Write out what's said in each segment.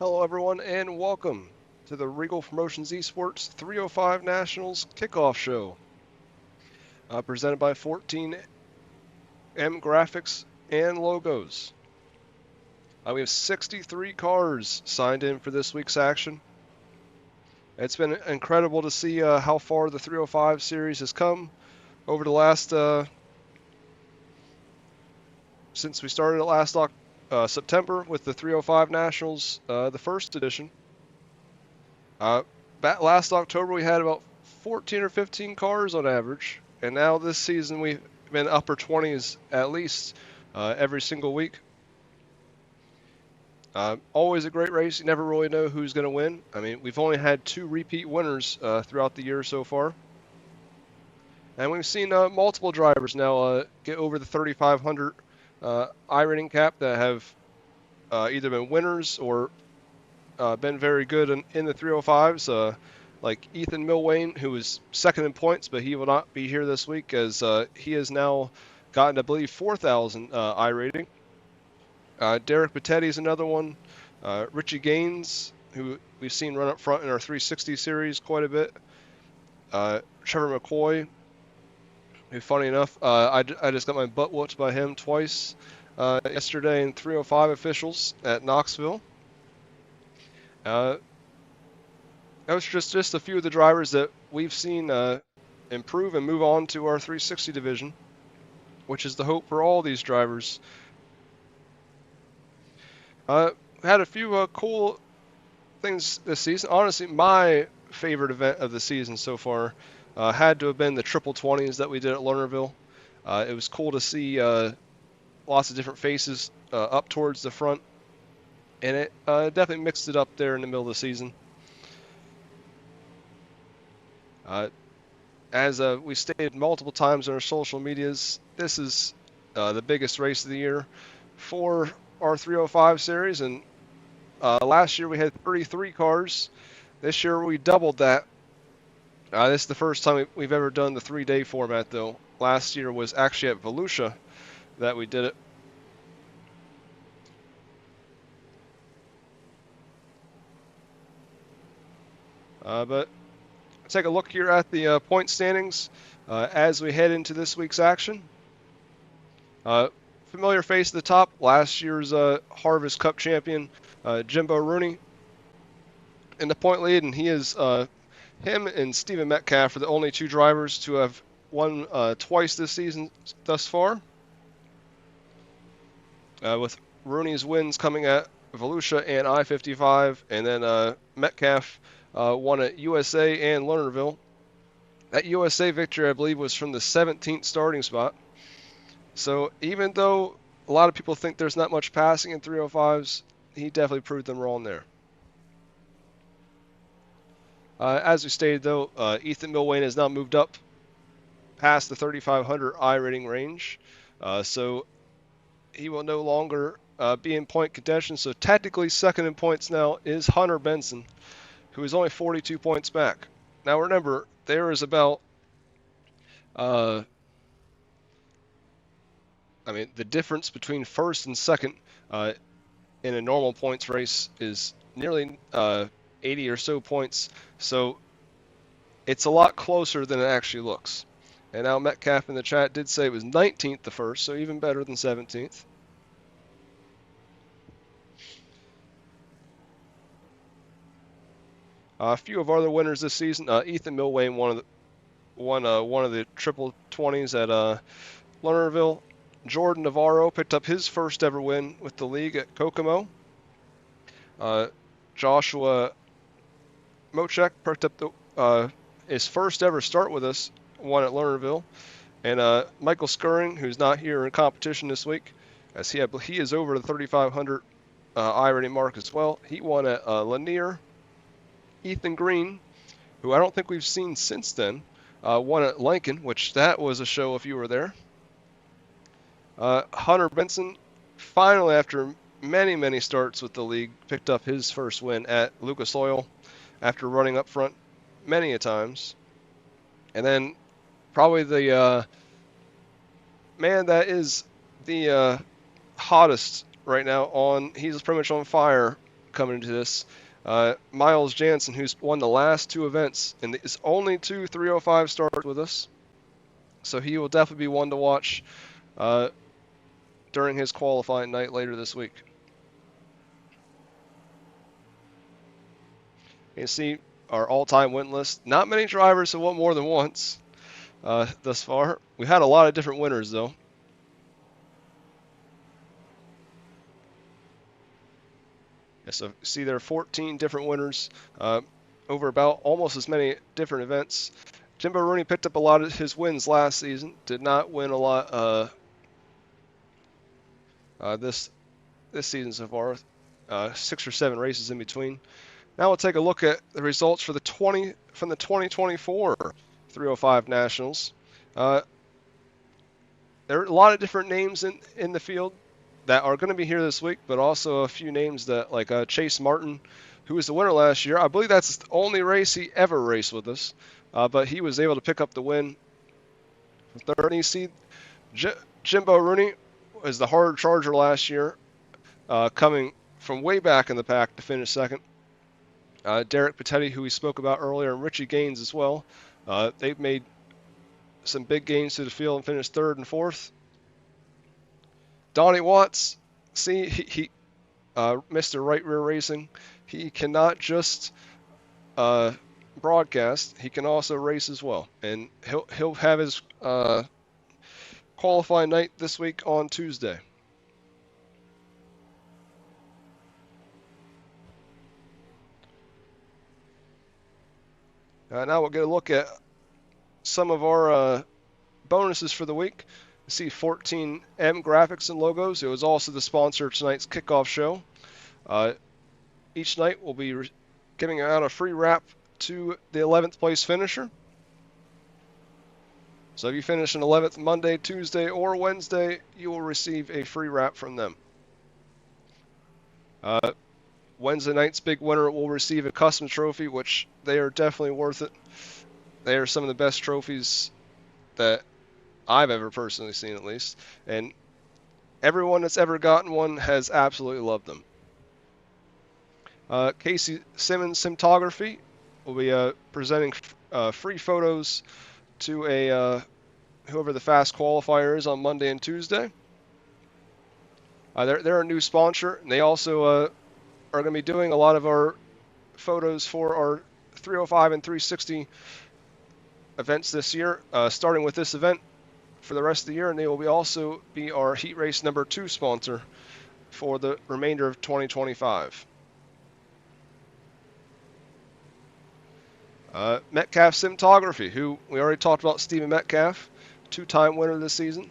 Hello everyone and welcome to the Reigel Promotions Esports 305 Nationals Kickoff Show, presented by 14M Graphics and Logos. We have 63 cars signed in for this week's action. It's been incredible to see how far the 305 series has come over the last, since we started it last September with the 305 Nationals, the first edition. Last October we had about 14 or 15 cars on average, and now this season we've been upper 20s at least every single week. Always a great race. You never really know who's going to win. I mean, we've only had 2 repeat winners throughout the year so far. And we've seen multiple drivers now get over the 3,500 iRating cap that have either been winners or been very good in the 305s, like 𝐒𝐿𝐤, who was second in points, but he will not be here this week as he has now gotten, I believe, 4,000 iRating. Derek Battetti is another one. Richie Gaines, who we've seen run up front in our 360 series quite a bit. Trevor McCoy, who, funny enough, I just got my butt whooped by him twice yesterday in 305 officials at Knoxville. That was just a few of the drivers that we've seen improve and move on to our 360 division, which is the hope for all these drivers. Had a few cool things this season. Honestly, my favorite event of the season so far had to have been the triple 20s that we did at Lernerville. It was cool to see lots of different faces up towards the front, and it definitely mixed it up there in the middle of the season. As we stated multiple times on our social medias, this is the biggest race of the year for our 305 series, and last year we had 33 cars. This year we doubled that. This is the first time we've ever done the 3-day format, though. Last year was actually at Volusia that we did it. But take a look here at the point standings as we head into this week's action. Familiar face at the top, last year's Harvest Cup champion, Jimbo Rooney, in the point lead, and he is him and Stephen Metcalf are the only 2 drivers to have won twice this season thus far, with Rooney's wins coming at Volusia and I-55, and then Metcalf won at USA and Lernerville. That USA victory, I believe, was from the 17th starting spot. So even though a lot of people think there's not much passing in 305s, he definitely proved them wrong there. As we stated, though, 𝐒𝐿𝐤 has now moved up past the 3,500 iRating range, so he will no longer be in point contention. So technically second in points now is Hunter Benson, who is only 42 points back. Now remember, there is about the difference between first and second in a normal points race is nearly 80 or so points, so it's a lot closer than it actually looks. And now Metcalf in the chat did say it was 19th the first, so even better than 17th. A few of our other winners this season, 𝐒𝐿𝐤 won one of the triple 20s at Lernerville. Jordan Navarro picked up his first ever win with the league at 𝐑𝐏𝐄𝐒. Joshua Mochek picked up his first ever start with us, won at Lernerville. And Michael Skirring, who's not here in competition this week, as he is over the 3,500 iRating mark as well. He won at Lanier. Ethan Green, who I don't think we've seen since then, won at Lincoln, which that was a show if you were there. Hunter Benson, finally after many starts with the league, picked up his first win at Lucas Oil after running up front many a times. And then probably the man that is the hottest right now he's pretty much on fire, coming into this. Miles Jansen, who's won the last 2 events, and is only 2 305 starts with us. So he will definitely be one to watch during his qualifying night later this week. You see our all-time win list. Not many drivers have won more than once thus far. We had a lot of different winners, though. Yeah, so see there are 14 different winners over about almost as many different events. Jimbo Rooney picked up a lot of his wins last season. Did not win a lot this season so far. 6 or 7 races in between. Now we'll take a look at the results for the 2024 305 Nationals. There are a lot of different names in the field that are going to be here this week, but also a few names that, like Chase Martin, who was the winner last year. I believe that's the only race he ever raced with us, but he was able to pick up the win. Third, you see Jimbo Rooney was the hard charger last year, coming from way back in the pack to finish second. Derek Patetti, who we spoke about earlier, and Richie Gaines as well. They've made some big gains to the field and finished 3rd and 4th. Donnie Watts, see, he Mr. Right Rear Racing, he cannot just broadcast, he can also race as well. And he'll have his qualifying night this week on Tuesday. Now we'll get a look at some of our bonuses for the week. You see 14M Graphics and Logos. It was also the sponsor of tonight's kickoff show. Each night we'll be giving out a free wrap to the 11th place finisher. So if you finish in 11th Monday, Tuesday, or Wednesday, you will receive a free wrap from them. Wednesday night's big winner will receive a custom trophy, which they are definitely worth it. They are some of the best trophies that I've ever personally seen, at least. And everyone that's ever gotten one has absolutely loved them. Casey Simmons Cinematography will be presenting free photos to whoever the fast qualifier is on Monday and Tuesday. They're a new sponsor, and they also are going to be doing a lot of our photos for our 305 and 360 events this year, starting with this event for the rest of the year, and they will also be our Heat Race number 2 sponsor for the remainder of 2025. Metcalf Cinematography, who we already talked about, Stephen Metcalf, 2-time winner this season,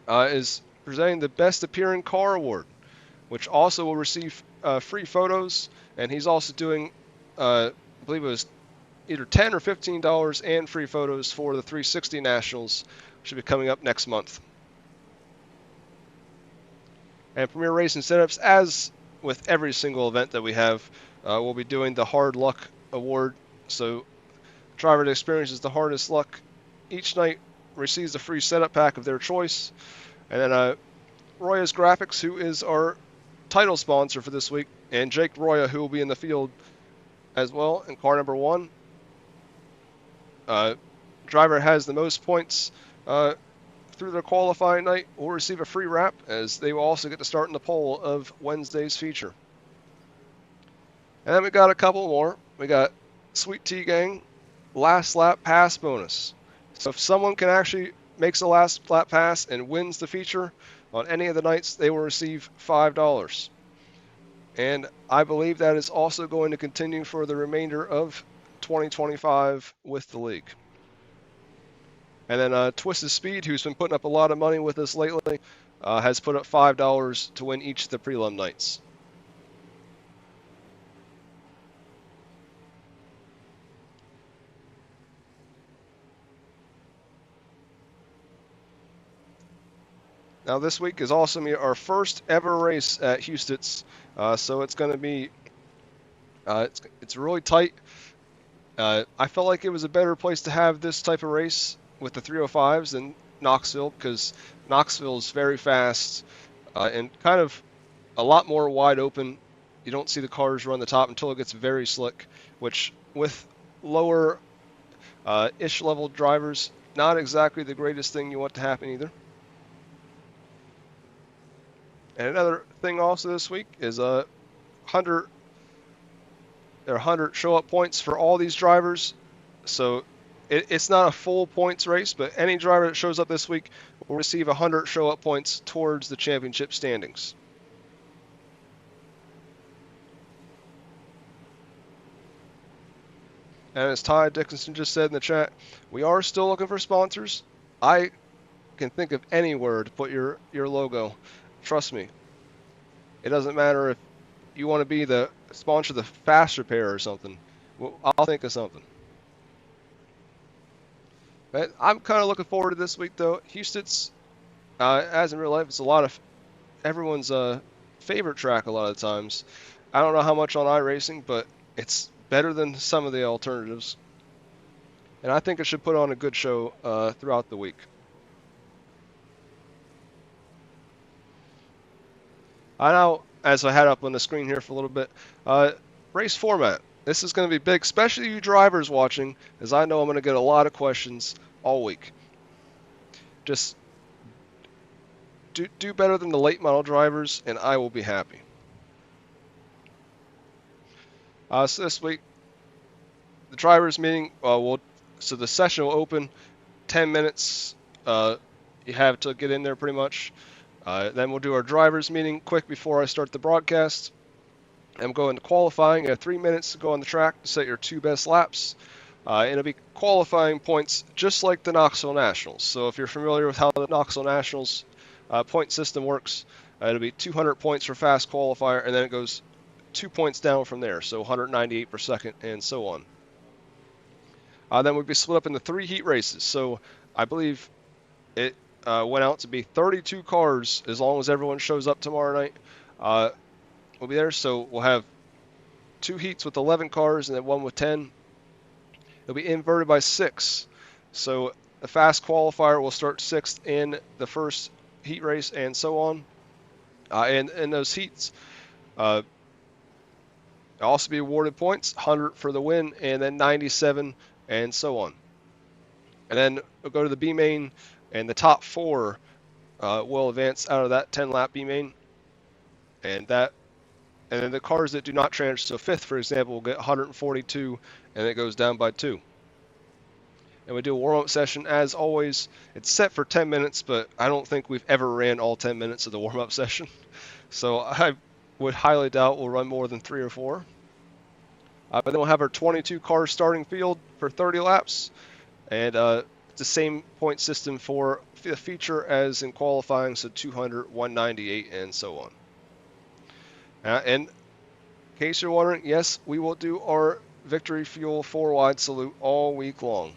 is presenting the Best Appearing Car Award, which also will receive free photos, and he's also doing, I believe it was either $10 or $15 and free photos for the 360 Nationals, which should be coming up next month. And Premier Racing Setups, as with every single event that we have, we'll be doing the Hard Luck Award. So driver that experiences the hardest luck each night receives a free setup pack of their choice. And then Roya's Graphics, who is our title sponsor for this week, and Jake Roya, who will be in the field as well in car number 1. Driver has the most points through their qualifying night will receive a free wrap, as they will also get to start in the pole of Wednesday's feature. And then we got a couple more. We got Sweet Tea Gang last lap pass bonus. So if someone can actually makes a last lap pass and wins the feature on any of the nights, they will receive $5. And I believe that is also going to continue for the remainder of 2025 with the league. And then Twisted Speed, who's been putting up a lot of money with us lately, has put up $5 to win each of the prelim nights. Now this week is also our first ever race at Houston's, so it's going to be it's really tight. I felt like it was a better place to have this type of race with the 305s than Knoxville, because Knoxville is very fast and kind of a lot more wide open you don't see the cars run the top until it gets very slick, which with lower ish level drivers, not exactly the greatest thing you want to happen either. And another thing also this week is 100 show-up points for all these drivers. So it's not a full points race, but any driver that shows up this week will receive 100 show-up points towards the championship standings. And as Ty Dickinson just said in the chat, we are still looking for sponsors. I can think of anywhere to put your logo. Trust me. It doesn't matter if you want to be the sponsor of the fast repair or something. Well, I'll think of something. But I'm kind of looking forward to this week, though. Houston's, as in real life, it's a lot of everyone's favorite track a lot of the times. I don't know how much on iRacing, but it's better than some of the alternatives. And I think it should put on a good show throughout the week. I know, as I had up on the screen here for a little bit, race format. This is going to be big, especially you drivers watching, as I know I'm going to get a lot of questions all week. Just do better than the late model drivers, and I will be happy. So this week, the drivers meeting, so the session will open 10 minutes. You have to get in there pretty much. Then we'll do our drivers meeting quick before I start the broadcast. And we'll go into qualifying. You have 3 minutes to go on the track to set your 2 best laps. And it'll be qualifying points just like the Knoxville Nationals. So if you're familiar with how the Knoxville Nationals point system works, it'll be 200 points for fast qualifier, and then it goes 2 points down from there, so 198 per second, and so on. Then we'll be split up into 3 heat races. So I believe it went out to be 32 cars as long as everyone shows up tomorrow night. We'll be there, so we'll have 2 heats with 11 cars and then 1 with 10. It'll be inverted by 6. So the fast qualifier will start 6th in the first heat race and so on. And in those heats, also be awarded points, 100 for the win, and then 97, and so on. And then we'll go to the B main, and the top 4 will advance out of that 10-lap B main, and then the cars that do not transfer, so 5th, for example, will get 142, and it goes down by 2. And we do a warm-up session as always. It's set for 10 minutes, but I don't think we've ever ran all 10 minutes of the warm-up session. So I would highly doubt we'll run more than 3 or 4. But then we'll have our 22 car starting field for 30 laps. And it's the same point system for the feature as in qualifying, so 200, 198, and so on. And in case you're wondering, yes, we will do our Victory Fuel 4-wide salute all week long.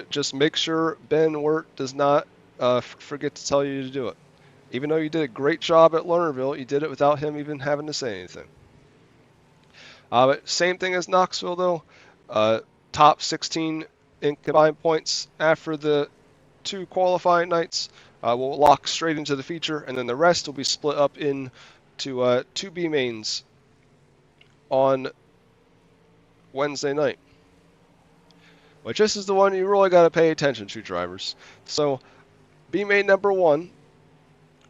Just make sure Ben Wirt does not forget to tell you to do it. Even though you did a great job at Lernerville, you did it without him even having to say anything. But same thing as Knoxville, though. Top 16 in combined points after the 2 qualifying nights will lock straight into the feature, and then the rest will be split up into 2 B mains on Wednesday night. Which this is the one you really got to pay attention to, drivers. So B main number 1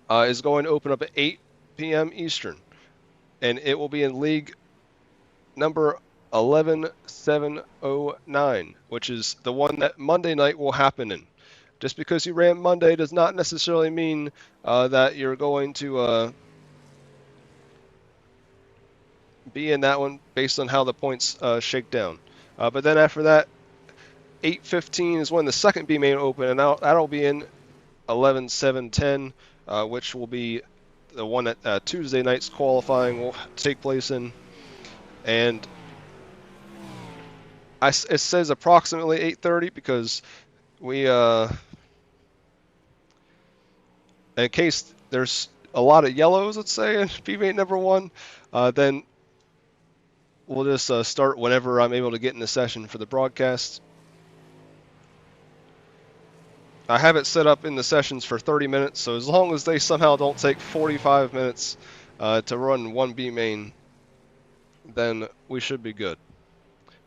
is going to open up at 8 p.m. Eastern, and it will be in league number 11709, which is the one that Monday night will happen in. Just because you ran Monday does not necessarily mean that you're going to be in that one based on how the points shake down. But then after that, 8:15 is when the second B main will open, and that'll be in 11710, which will be the one that Tuesday night's qualifying will take place in. And it says approximately 8:30 because we, in case there's a lot of yellows, let's say, in B main number 1, then we'll just start whenever I'm able to get in the session for the broadcast. I have it set up in the sessions for 30 minutes, so as long as they somehow don't take 45 minutes to run 1B main, then we should be good.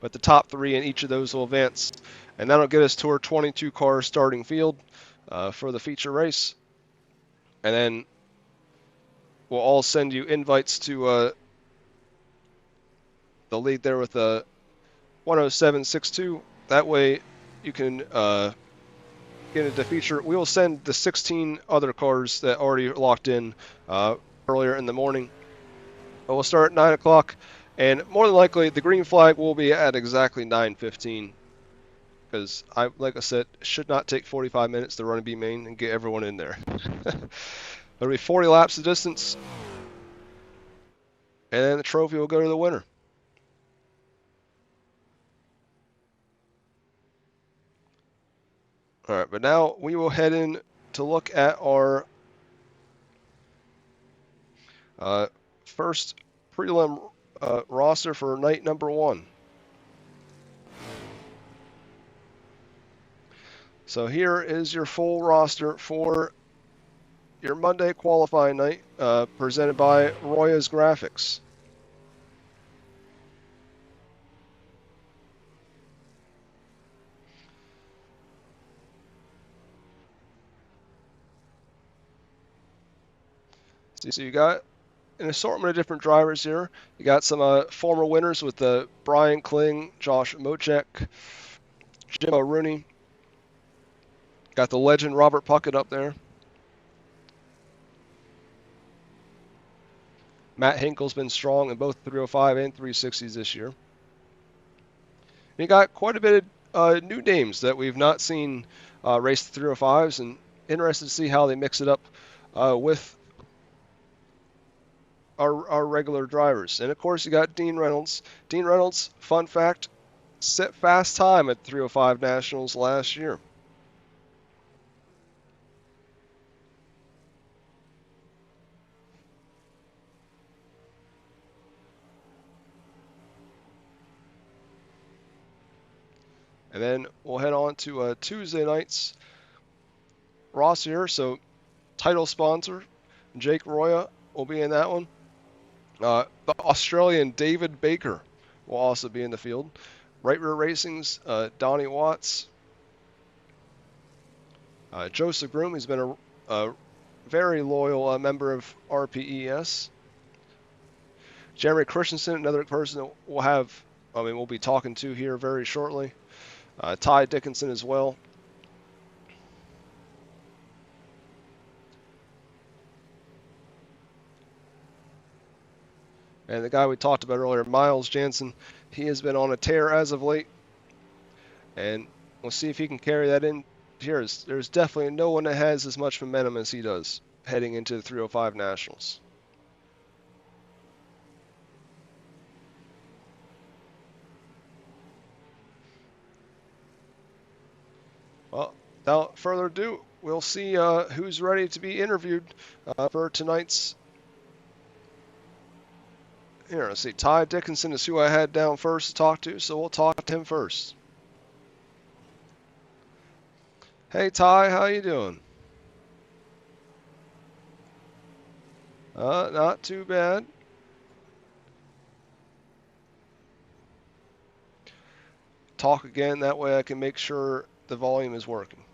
But the top 3 in each of those will advance, and that'll get us to our 22-car starting field for the feature race. And then we'll all send you invites to the league there with the 107.62. That way you can get into the feature. We will send the 16 other cars that already locked in earlier in the morning. But we'll start at 9 o'clock, and more than likely the green flag will be at exactly 9:15. Because, like I said, it should not take 45 minutes to run a B main and get everyone in there. It'll be 40 laps of distance, and then the trophy will go to the winner. All right, but now we will head in to look at our first prelim roster for night number 1. So here is your full roster for your Monday qualifying night, presented by Roya's Graphics. So you got an assortment of different drivers here. You got some former winners with Brian Kling, Josh Mochek, Jim Rooney. Got the legend Robert Puckett up there. Matt Hinkle's been strong in both 305 and 360s this year. And you got quite a bit of new names that we've not seen race the 305s, and interested to see how they mix it up with our regular drivers. And of course, you got Dean Reynolds. Dean Reynolds, fun fact, set fast time at 305 Nationals last year. And then we'll head on to Tuesday night's roster here. So title sponsor, Jake Roya, will be in that one. The Australian David Baker will also be in the field. Right Rear Racing's Donnie Watts. Joseph Groom, he's been a very loyal member of RPES. Jeremy Christensen, another person that we'll be talking to here very shortly. Ty Dickinson as well. And the guy we talked about earlier, Miles Jansen, he has been on a tear as of late. And we'll see if he can carry that in here. There's definitely no one that has as much momentum as he does heading into the 305 Nationals. Well, without further ado, we'll see who's ready to be interviewed for tonight's. Here, let's see. Ty Dickinson is who I had down first to talk to, so we'll talk to him first. Hey, Ty, how you doing? Not too bad. Talk again, that way I can make sure the volume is working.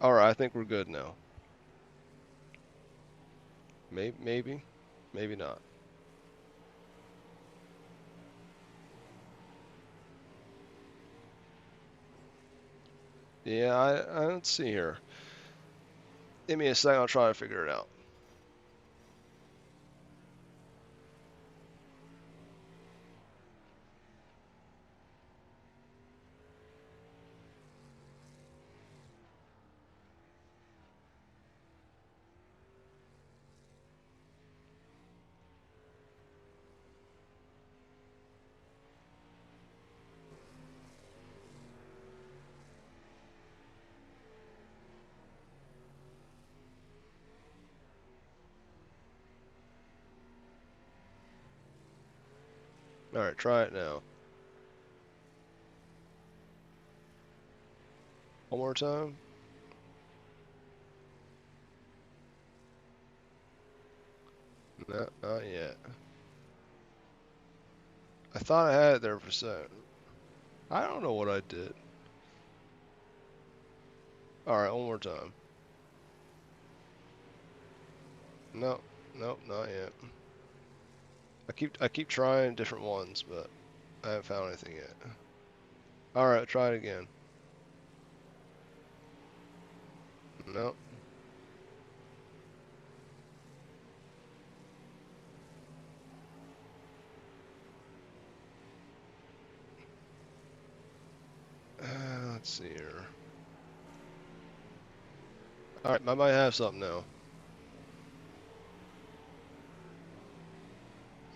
All right, I think we're good now. Maybe not. Yeah, I don't see here. Give me a second, I'll try to figure it out. All right, try it now. One more time. No, not yet. I thought I had it there for a second. I don't know what I did. Alright, one more time. No, nope, not yet. I keep trying different ones, but I haven't found anything yet. Alright, try it again. Nope. Let's see here. Alright, I might have something now.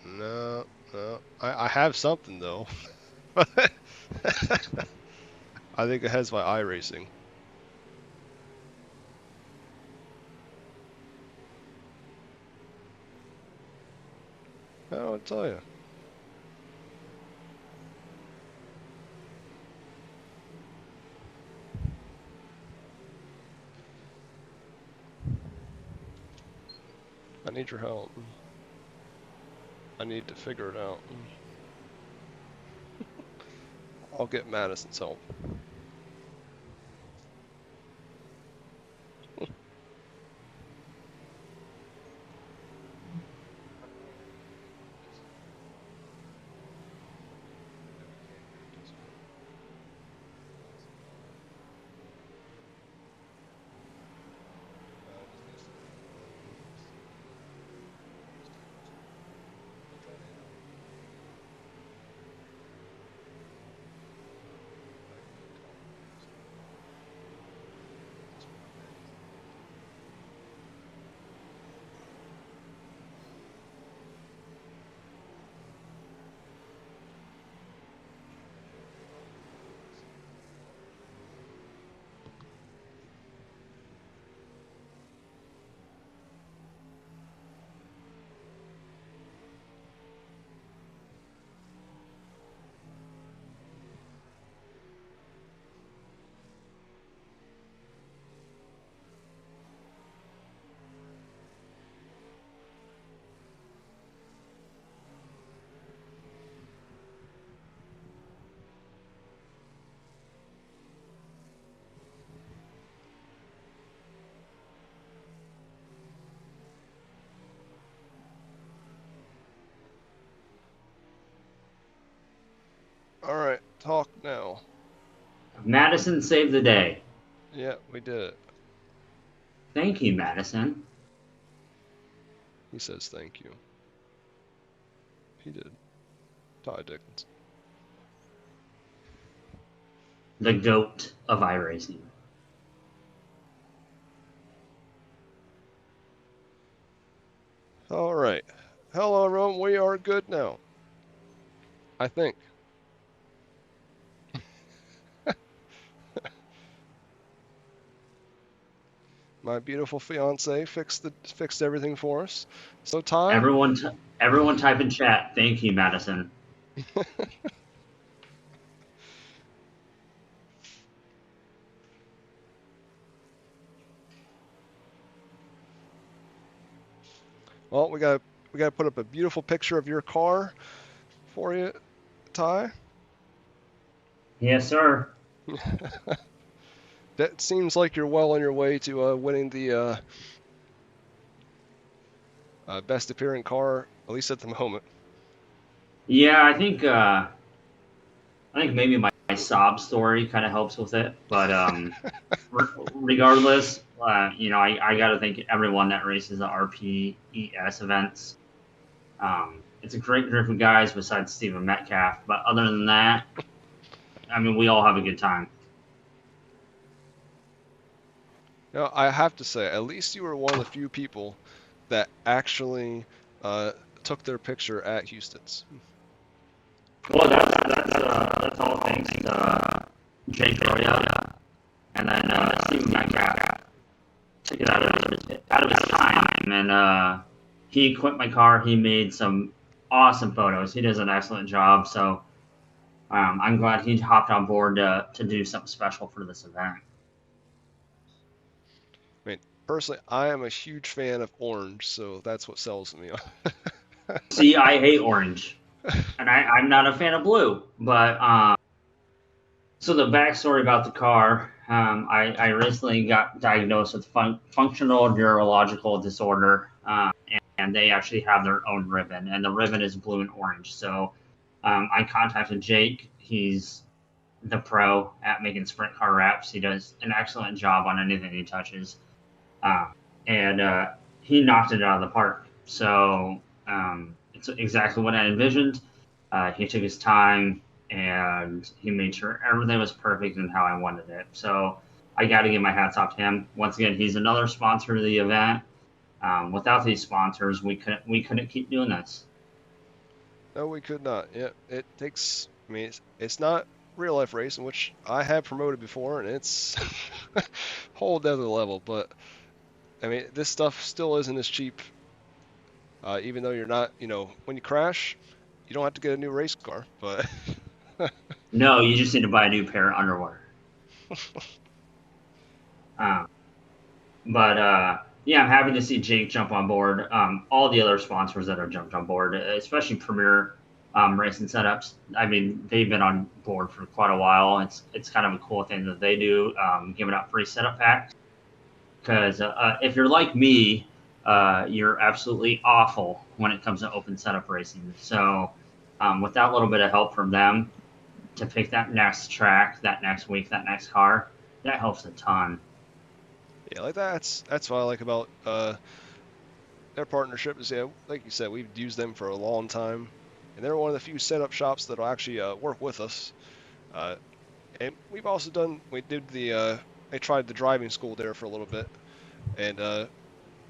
No, no. I have something though. I think it has my iRacing. I'll tell you. I need your help. I need to figure it out. I'll get Madison's help. Alright, talk now. Madison saved the day. Yeah, we did it. Thank you, Madison. He says thank you. He did. Ty Dickens. The GOAT of iRacing. Alright. Hello, everyone. We are good now. I think. My beautiful fiance fixed everything for us. So Ty, Everyone type in chat. Thank you, Madison. well, we got to put up a beautiful picture of your car for you, Ty. Yes, sir. That seems like you're well on your way to winning the best appearing car, at least at the moment. Yeah, I think maybe my sob story kind of helps with it, but regardless, I got to thank everyone that races the RPES events. It's a great group of guys besides Stephen Metcalf, but other than that, I mean, we all have a good time. Now, I have to say, at least you were one of the few people that actually took their picture at Houston's. Well, that's all thanks to Jake Doria, and then Stephen Metcalf took it out of his time, and he equipped my car. He made some awesome photos. He does an excellent job. So I'm glad he hopped on board to do something special for this event. personally, I am a huge fan of orange, so that's what sells me. See, I hate orange, and I'm not a fan of blue. But so the backstory about the car, I recently got diagnosed with functional neurological disorder, and they actually have their own ribbon, and the ribbon is blue and orange. So I contacted Jake. He's the pro at making sprint car wraps. He does an excellent job on anything he touches, uh, and he knocked it out of the park. So it's exactly what I envisioned. He took his time and he made sure everything was perfect and how I wanted it. So I got to give my hats off to him. Once again, he's another sponsor of the event. Without these sponsors, we couldn't keep doing this. No, we could not. Yeah, it takes. I mean, it's not real life racing, which I have promoted before, and it's whole other level. But I mean, this stuff still isn't as cheap. Even though you're not, when you crash, you don't have to get a new race car. But No, you just need to buy a new pair of underwear. Um, but yeah, I'm happy to see Jake jump on board. All the other sponsors that have jumped on board, especially Premier Racing Setups. I mean, they've been on board for quite a while. It's kind of a cool thing that they do, giving out free setup packs. Because if you're like me, you're absolutely awful when it comes to open setup racing. So with that little bit of help from them to pick that next track, that next week, that next car, that helps a ton. yeah, like that's what I like about their partnership is, yeah, like you said, we've used them for a long time, and they're one of the few setup shops that'll actually work with us. Uh, and we've also we did they tried the driving school there for a little bit, and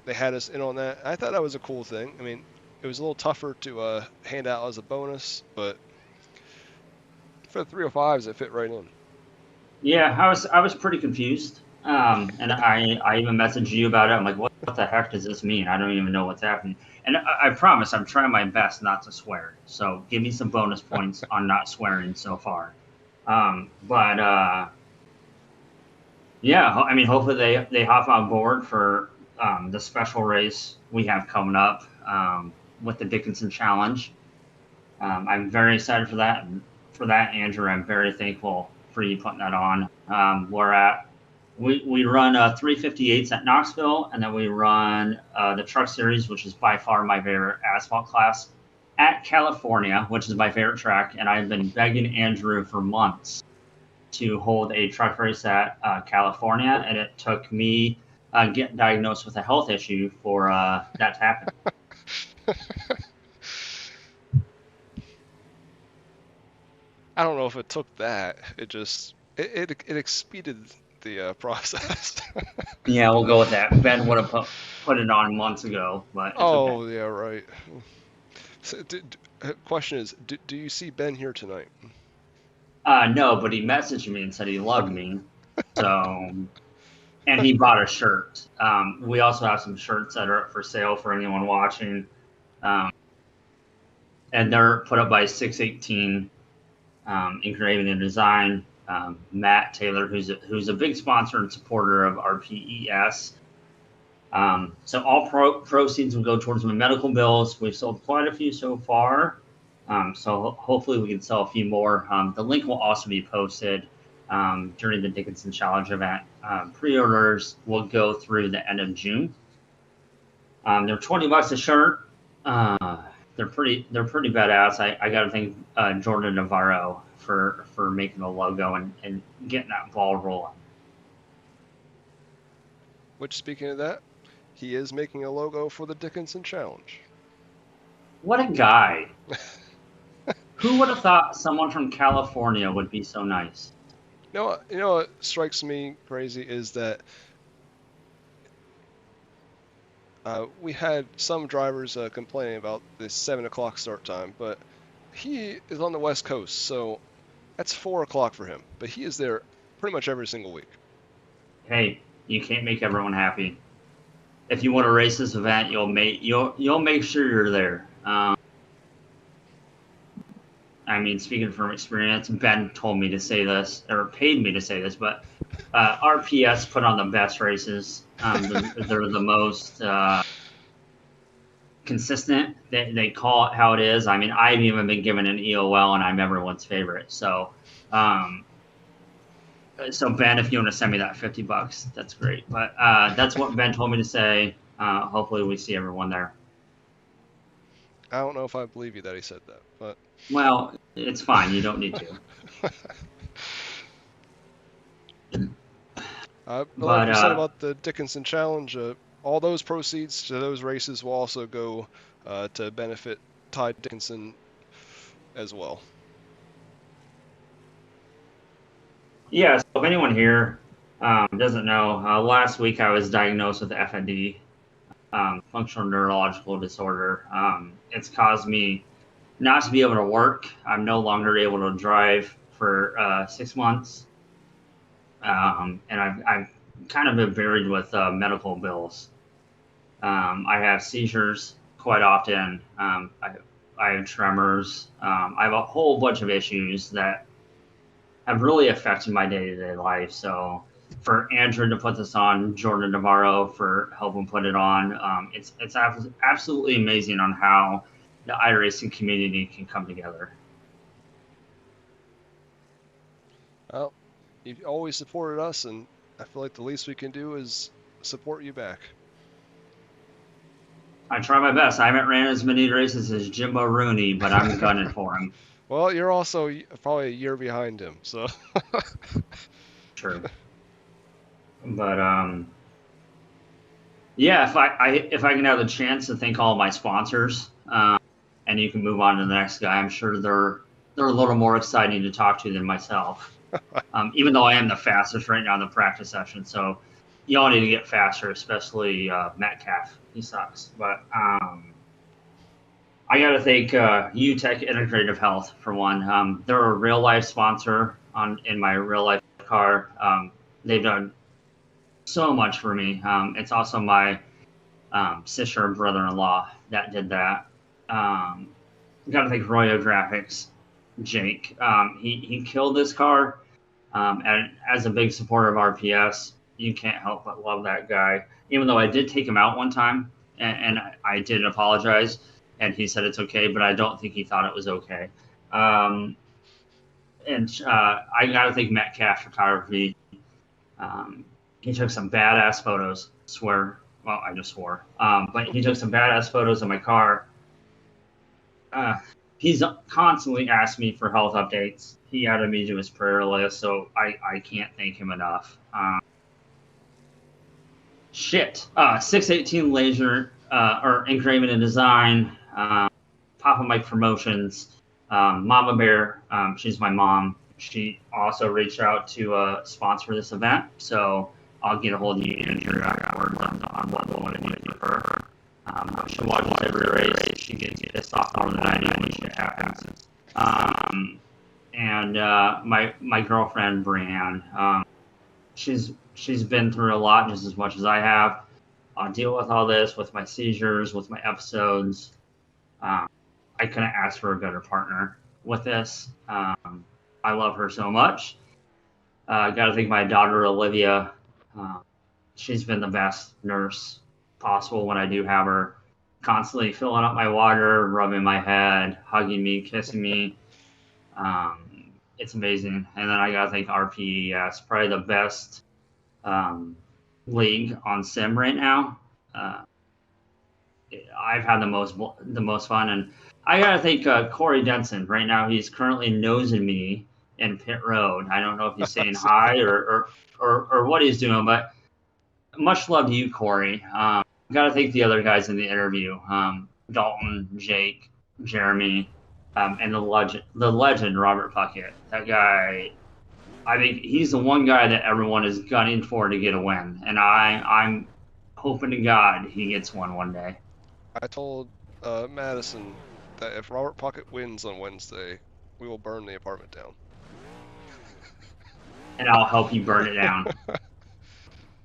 they had us in on that. I thought that was a cool thing. I mean, it was a little tougher to hand out as a bonus, but for the 305s, it fit right in. Yeah, I was pretty confused. And I even messaged you about it. I'm like, what the heck does this mean? I don't even know what's happening. And I promise I'm trying my best not to swear. So give me some bonus points on not swearing so far. But yeah, I mean, hopefully they hop on board for the special race we have coming up with the Dickinson Challenge. I'm very excited for that. For that, Andrew, I'm very thankful for you putting that on. We run 358s at Knoxville, and then we run the Truck Series, which is by far my favorite asphalt class, at California, which is my favorite track. And I've been begging Andrew for months to hold a truck race at California, and it took me getting diagnosed with a health issue for that to happen. I don't know if it took that. It expeded the process. Yeah, we'll go with that. Ben would have put it on months ago, but it's okay. Oh, yeah, right. So, question is, do you see Ben here tonight? No, but he messaged me and said he loved me. So, and he bought a shirt. We also have some shirts that are up for sale for anyone watching. And they're put up by 618 Engraving and Design. Matt Taylor, who's a big sponsor and supporter of RPES. So all proceeds will go towards my medical bills. We've sold quite a few so far. So hopefully we can sell a few more. The link will also be posted during the Dickinson Challenge event. Pre-orders will go through the end of June. They're $20 a shirt. They're pretty badass. I got to thank Jordan Navarro for making the logo and getting that ball rolling. Which, speaking of that, he is making a logo for the Dickinson Challenge. What a guy. Who would have thought someone from California would be so nice? You know what strikes me crazy is that we had some drivers complaining about this 7 o'clock start time, but he is on the West Coast, so that's 4 o'clock for him. But he is there pretty much every single week. Hey, you can't make everyone happy. If you want to race this event, you'll make sure you're there. I I mean, speaking from experience, Ben told me to say this, or paid me to say this, but RPS put on the best races. They're the most consistent. They call it how it is. I mean, I've even been given an EOL, and I'm everyone's favorite. So, so Ben, if you want to send me that $50, that's great. But that's what Ben told me to say. Hopefully, we see everyone there. I don't know if I believe you that he said that, but Well, it's fine. You don't need to. like you said about the Dickinson Challenge, all those proceeds to those races will also go to benefit Ty Dickinson as well. Yeah, so if anyone here doesn't know, last week I was diagnosed with FND, functional neurological disorder. It's caused me not to be able to work. I'm no longer able to drive for 6 months. And I've kind of been buried with medical bills. I have seizures quite often. I have tremors. I have a whole bunch of issues that have really affected my day-to-day life. So for Andrew to put this on, Jordan Navarro for helping put it on, it's absolutely amazing on how the iRacing community can come together. Well, you've always supported us, and I feel like the least we can do is support you back. I try my best. I haven't ran as many races as Jimbo Rooney, but I'm gunning for him. Well, you're also probably a year behind him, so. True. But yeah, if I can have the chance to thank all my sponsors, and you can move on to the next guy, I'm sure they're a little more exciting to talk to than myself. Even though I am the fastest right now in the practice session, so y'all need to get faster, especially Metcalf. He sucks. But I got to thank 𝐒𝐿Tech Integrative Health for one. They're a real life sponsor in my real life car. They've done so much for me. It's also my sister and brother-in-law that did that. Got to thank Royo Graphics, Jake. He killed this car. And as a big supporter of RPS, you can't help but love that guy. Even though I did take him out one time, and I did apologize, and he said it's okay, but I don't think he thought it was okay. And I got to thank Metcalf Photography. He took some badass photos. Swear, well, I just swore. But he took some badass photos of my car. He's constantly asked me for health updates. He added me to his prayer list, so I can't thank him enough. 618 Laser, or Engraving and Design, Papa Mike Promotions, Mama Bear, she's my mom. She also reached out to sponsor this event, so I'll get a hold of you, Andrew, afterwards on what we want to do for her. She watches every race. She gets pissed off more than I do when shit happens. And my girlfriend, Brianne, she's been through a lot just as much as I have. I'll deal with all this, with my seizures, with my episodes. I couldn't ask for a better partner with this. I love her so much. Got to thank my daughter, Olivia. She's been the best nurse possible when I do have her. Constantly filling up my water, rubbing my head, hugging me, kissing me. It's amazing. And then I got to thank RPES, probably the best league on sim right now. I've had the most fun, and I gotta thank Corey Denson. Right now, he's currently nosing me in pit road. I don't know if he's saying hi or what he's doing, but much love to you, Corey. Gotta thank the other guys in the interview, Dalton, Jake, Jeremy, and the legend Robert Puckett. That guy, I think he's the one guy that everyone is gunning for to get a win, and I'm hoping to God he gets one day. I told Madison that if Robert Puckett wins on Wednesday, we will burn the apartment down. And I'll help you burn it down.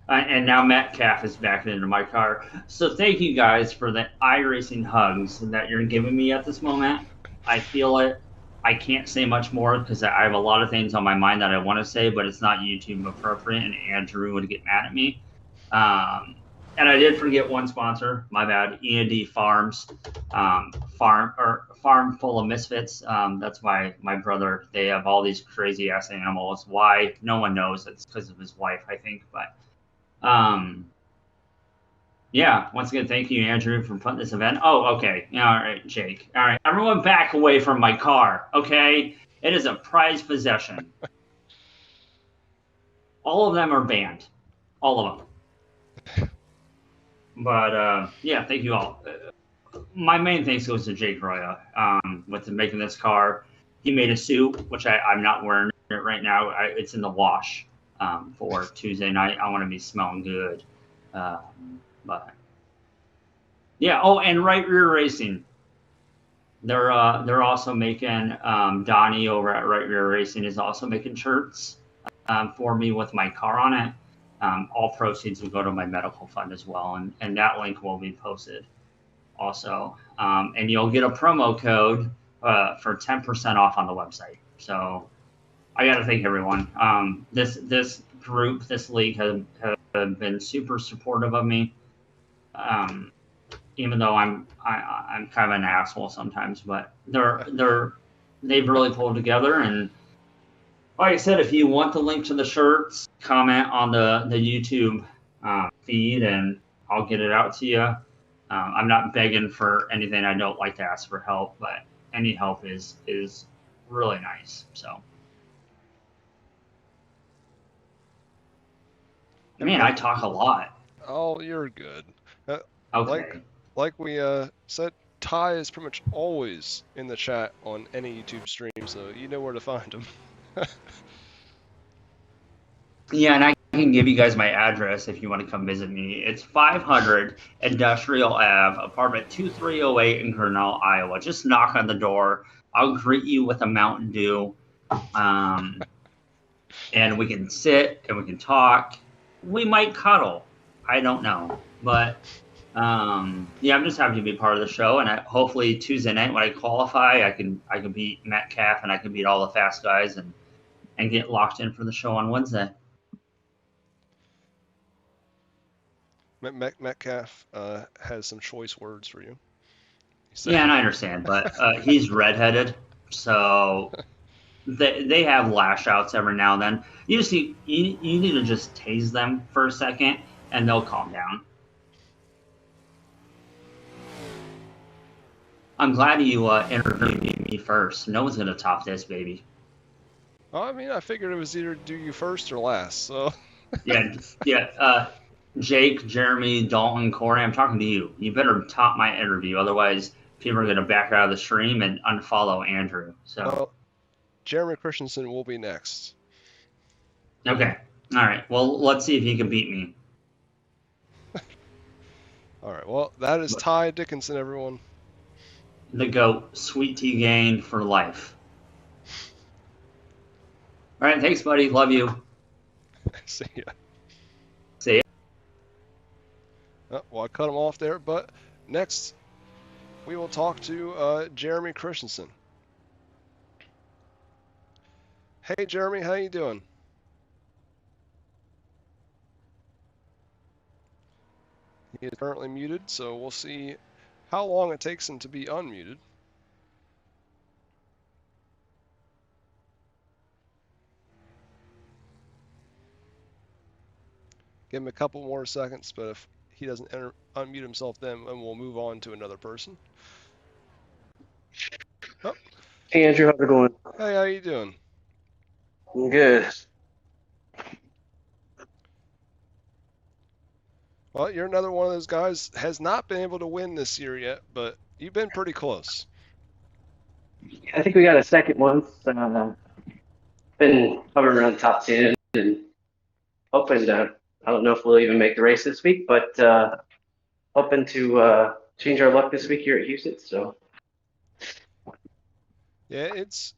And now Metcalf is backing into my car. So thank you guys for the iRacing hugs that you're giving me at this moment. I feel it. I can't say much more because I have a lot of things on my mind that I want to say, but it's not YouTube appropriate, and Andrew would get mad at me. And I did forget one sponsor. My bad. E&D Farms, farm full of misfits. That's my brother. They have all these crazy ass animals. Why? No one knows. It's because of his wife, I think. But yeah, once again, thank you, Andrew, for putting this event. Oh, okay. All right, Jake. All right, everyone back away from my car, okay? It is a prized possession. All of them are banned. All of them. But, yeah, thank you all. My main thanks goes to Jake Roya with making this car. He made a suit, which I'm not wearing it right now. It's in the wash for Tuesday night. I want to be smelling good. But yeah. Oh, and Right Rear Racing. They're also making Donnie over at Right Rear Racing is also making shirts for me with my car on it. All proceeds will go to my medical fund as well, and that link will be posted also. And you'll get a promo code for 10% off on the website. So I got to thank everyone. This group, this league have been super supportive of me. Even though I'm kind of an asshole sometimes, but they've really pulled together. And like I said, if you want the link to the shirts, comment on the YouTube feed, and I'll get it out to you. I'm not begging for anything. I don't like to ask for help, but any help is really nice. So, man, I talk a lot. Oh, you're good. Okay. Like we said, Ty is pretty much always in the chat on any YouTube stream, so you know where to find him. Yeah, and I can give you guys my address if you want to come visit me. It's 500 Industrial Ave, apartment 2308 in Grinnell, Iowa. Just knock on the door. I'll greet you with a Mountain Dew. And we can sit and we can talk. We might cuddle. I don't know. But yeah, I'm just happy to be part of the show. And hopefully Tuesday night when I qualify, I can beat Metcalf and I can beat all the fast guys and get locked in for the show on Wednesday. Metcalf has some choice words for you. Yeah, and I understand, but he's redheaded, so they have lash outs every now and then. You need to just tase them for a second, and they'll calm down. I'm glad you interviewed me first. No one's gonna top this, baby. Oh, I mean, I figured it was either do you first or last. So yeah. Jake, Jeremy, Dalton, Corey, I'm talking to you. You better top my interview, otherwise people are going to back out of the stream and unfollow Andrew. So, well, Jeremy Christensen will be next. Okay. All right. Well, let's see if he can beat me. All right. Well, that is Ty Dickinson, everyone. The GOAT, Sweet Tea Gang for life. All right. Thanks, buddy. Love you. See ya. See ya. Oh, well, I cut him off there, but next we will talk to Jeremy Christensen. Hey, Jeremy, how you doing? He is currently muted, so we'll see how long it takes him to be unmuted. Give him a couple more seconds, but if he doesn't unmute himself then we'll move on to another person. Oh. Hey, Andrew, how's it going? Hey, how you doing? I'm good. Well, you're another one of those guys has not been able to win this year yet, but you've been pretty close. I think we got a second one. Been hovering around the top 10 and hoping to, I don't know if we'll even make the race this week, but hoping to change our luck this week here at Houston. So yeah, it's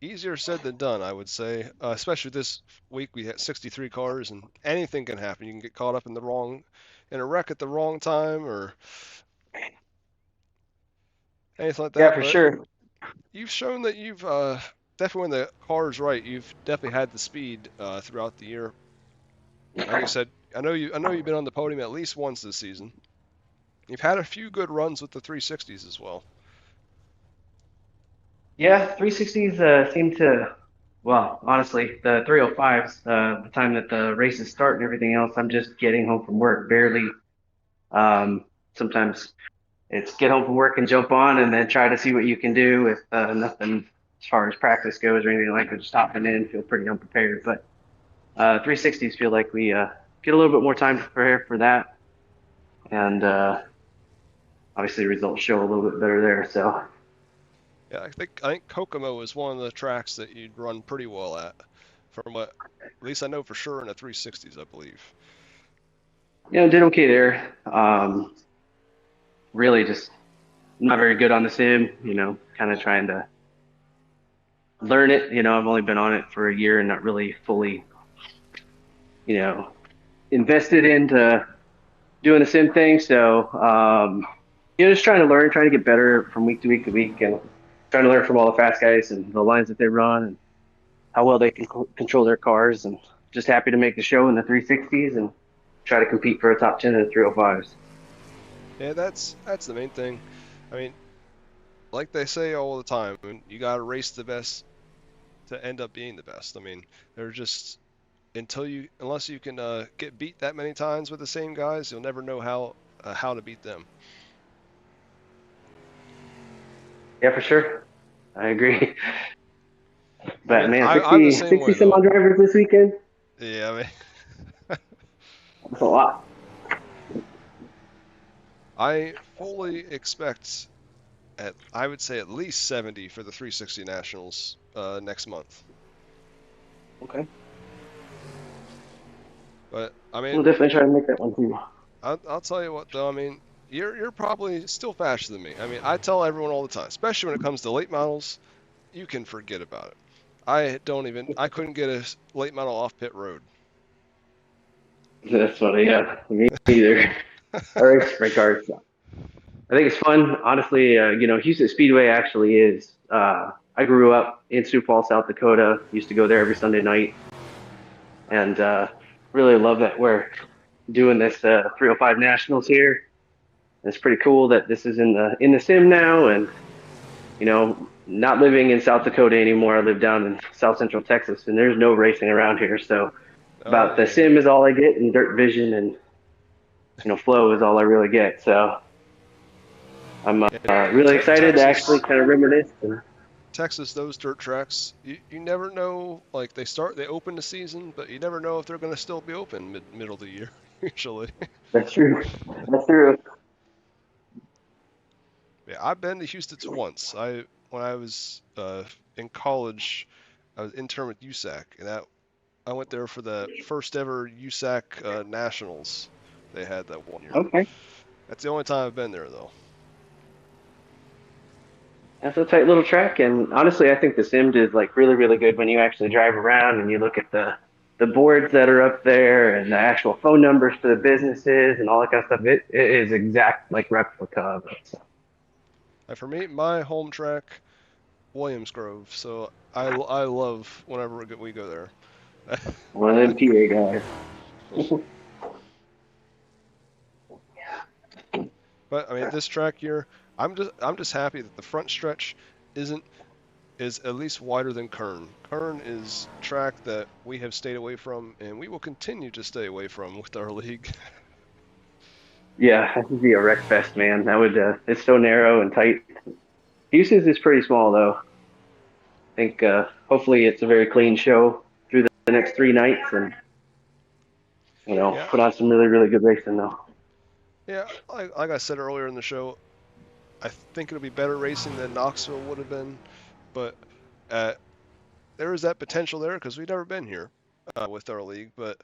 easier said than done, I would say. Especially this week, we had 63 cars, and anything can happen. You can get caught up in a wreck at the wrong time, or anything like that. yeah, for sure. you've shown that you've definitely, when the car's right, you've definitely had the speed throughout the year. Like I said, I know you've been on the podium at least once this season. You've had a few good runs with the 360s as well. Yeah, 360s seem to, well, honestly, the 305s, the time that the races start and everything else, I'm just getting home from work, barely. Sometimes it's get home from work and jump on and then try to see what you can do with nothing as far as practice goes or anything like that. Just hopping in, feel pretty unprepared. But 360s feel like we get a little bit more time to prepare for that. And obviously, the results show a little bit better there. So, Yeah, I think Kokomo is one of the tracks that you'd run pretty well at, from what at least I know for sure in the 360s, I believe. did okay there. Really just not very good on the sim, kind of trying to learn it. I've only been on it for a year and not really fully, you know, invested into doing the sim thing. So, just trying to learn, trying to get better from week to week to week, and trying to learn from all the fast guys and the lines that they run and how well they can control their cars. And just happy to make the show in the 360s and try to compete for a top 10 in the 305s. Yeah, that's the main thing. I mean, like they say all the time, you got to race the best to end up being the best. I mean, they're just unless you can get beat that many times with the same guys, you'll never know how to beat them. Yeah, for sure. I agree. I But mean, man, I'm the 60, same 60 way some though. odd drivers this weekend? Yeah, I mean, That's a lot. I fully expect I would say at least 70 for the 360 Nationals next month. Okay. But I We'll mean, definitely try to make that one too. I'll tell you what though. I mean, you're probably still faster than me. I mean, I tell everyone all the time, especially when it comes to late models, you can forget about it. I couldn't get a late model off pit road. That's funny. Yeah, me either. All right, sprint cars. I think it's fun. Honestly, Houston Speedway actually is. I grew up in Sioux Falls, South Dakota. Used to go there every Sunday night, and really love that we're doing this 305 Nationals here. It's pretty cool that this is in the sim now, and not living in South Dakota anymore. I live down in South Central Texas, and there's no racing around here. So Oh about the yeah, sim is all I get, and dirt vision and flow is all I really get. So I'm really excited to actually Texas. kind of reminisce. Texas, those dirt tracks, you never know. Like they open the season, but you never know if they're going to still be open middle of the year. Usually. That's true. That's true. Yeah, I've been to Houston once. When I was in college, I was intern with USAC, and I went there for the first ever USAC Nationals they had that one year. Okay. That's the only time I've been there though. That's a tight little track, and honestly, I think the sim is like really, really good when you actually drive around and you look at the boards that are up there and the actual phone numbers for the businesses and all that kind of stuff. It is exact like replica of it. So. And for me, my home track, Williams Grove. So I love whenever we go there. One of them PA guys. But I mean, this track here, I'm just happy that the front stretch is at least wider than Kern. Kern is a track that we have stayed away from, and we will continue to stay away from with our league. Yeah, that would be a wreck fest, man. That would. It's so narrow and tight. Houston's is pretty small though. I think hopefully it's a very clean show through the next 3 nights, and Yeah, put on some really, really good racing though. yeah. Like I said earlier in the show, I think it'll be better racing than Knoxville would have been, but there is that potential there because we've never been here with our league. But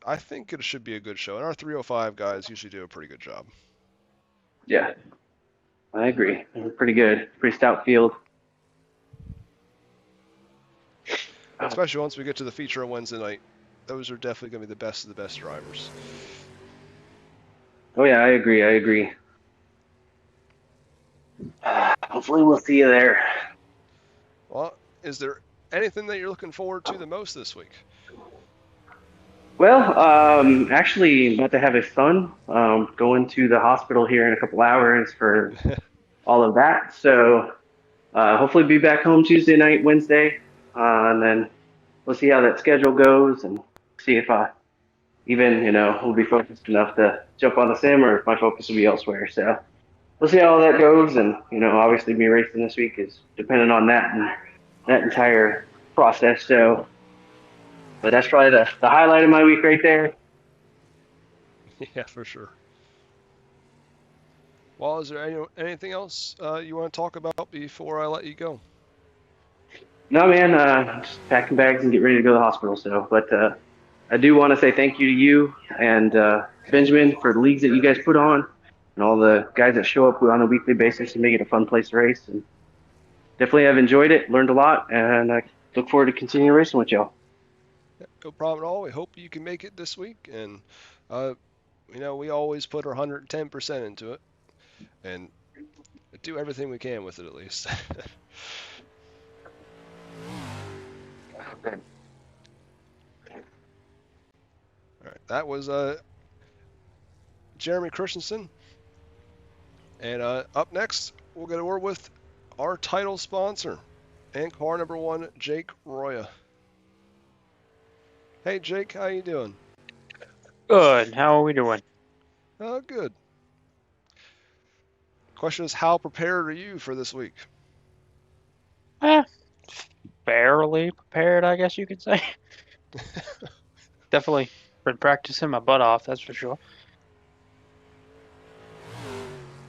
I think it should be a good show, and our 305 guys usually do a pretty good job. Yeah, I agree. Pretty good. Pretty stout field. Especially once we get to the feature on Wednesday night. Those are definitely going to be the best of the best drivers. Oh yeah, I agree. hopefully we'll see you there. Well, is there anything that you're looking forward to the most this week? Well, actually, about to have a son going to the hospital here in a couple hours for all of that. So hopefully be back home Tuesday night, Wednesday, and then we'll see how that schedule goes and see if I even, will be focused enough to jump on the sim or if my focus will be elsewhere. So we'll see how that goes. And, obviously me racing this week is dependent on that and that entire process. So, but that's probably the highlight of my week right there. Yeah, for sure. Well, is there anything else you want to talk about before I let you go? No, man, just packing bags and get ready to go to the hospital. So, but I do want to say thank you to you and Benjamin for the leagues that you guys put on and all the guys that show up on a weekly basis and make it a fun place to race. And definitely have enjoyed it, learned a lot, and I look forward to continuing racing with y'all. No problem at all. We hope you can make it this week. And, we always put our 110% into it and do everything we can with it at least. Okay. All right, that was Jeremy Christensen. And up next, we'll get a word with our title sponsor and car number 1, Jake Roya. Hey, Jake, how you doing? Good. How are we doing? Good. Question is, how prepared are you for this week? Fairly prepared, I guess you could say. Definitely been practicing my butt off, that's for sure.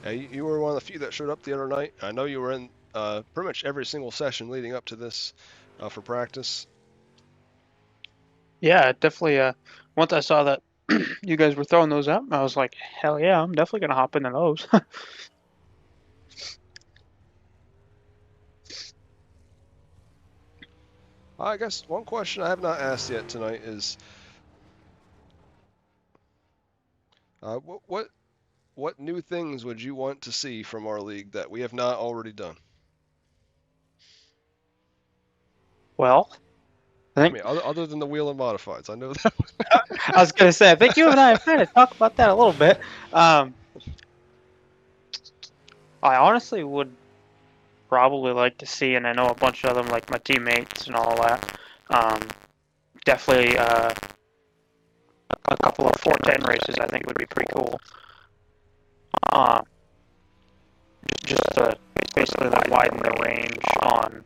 Yeah, you were one of the few that showed up the other night. I know you were in pretty much every single session leading up to this for practice. Yeah, definitely. Once I saw that you guys were throwing those up, I was like, hell yeah, I'm definitely gonna hop into those. I guess one question I have not asked yet tonight is, what new things would you want to see from our league that we have not already done? Well, I mean, other than the wheel and modifieds, I know that. I was gonna say, I think you and I have kind of talked about that a little bit. I honestly would probably like to see, and I know a bunch of them, like my teammates and all that. Definitely a couple of 410 races I think would be pretty cool. Just to basically like widen the range on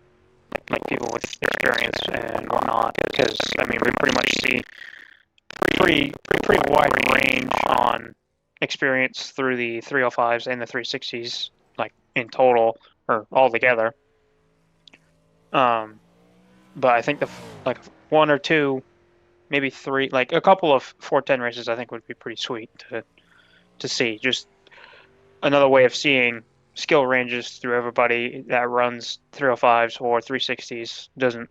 like people with experience and whatnot, because I mean we pretty much see pretty wide range on experience through the 305s and the 360s, like in total or all together. But I think like 1 or 2, maybe 3, like a couple of 410 races I think would be pretty sweet to see. Just another way of seeing skill ranges through everybody that runs 305s or 360s. Doesn't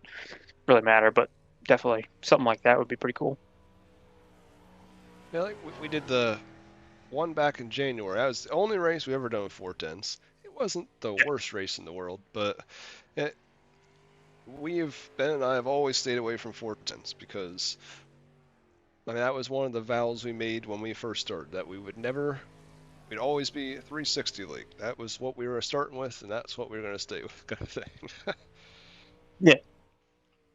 really matter, but definitely something like that would be pretty cool. Yeah, like we did the one back in January. That was the only race we ever done with 410s. It wasn't the worst race in the world, but Ben and I have always stayed away from 410s because I mean that was one of the vows we made when we first started, that we'd always be a 360 league. That was what we were starting with, and that's what we were going to stay with, kind of thing. Yeah.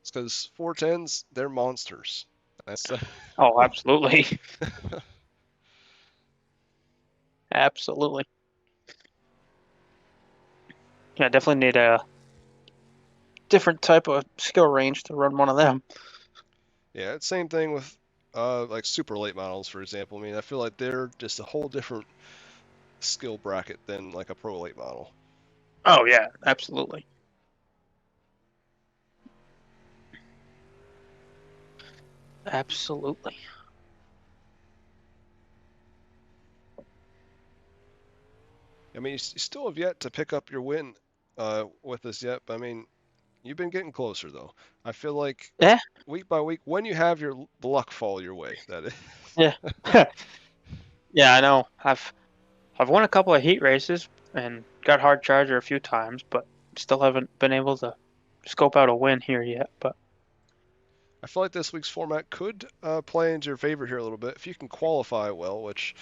It's because 410s, they're monsters. That's Oh, absolutely. Absolutely. Yeah, definitely need a different type of skill range to run one of them. Yeah, it's same thing with like super late models, for example. I mean, I feel like they're just a whole different skill bracket than like a pro late model. Oh yeah, absolutely. Absolutely. I mean, you still have yet to pick up your win with us yet, but I mean, you've been getting closer though. I feel like week by week, when you have the luck fall your way, that is. Yeah. Yeah, I know. I've won a couple of heat races and got hard charger a few times, but still haven't been able to scope out a win here yet. But I feel like this week's format could play into your favor here a little bit if you can qualify well. Which,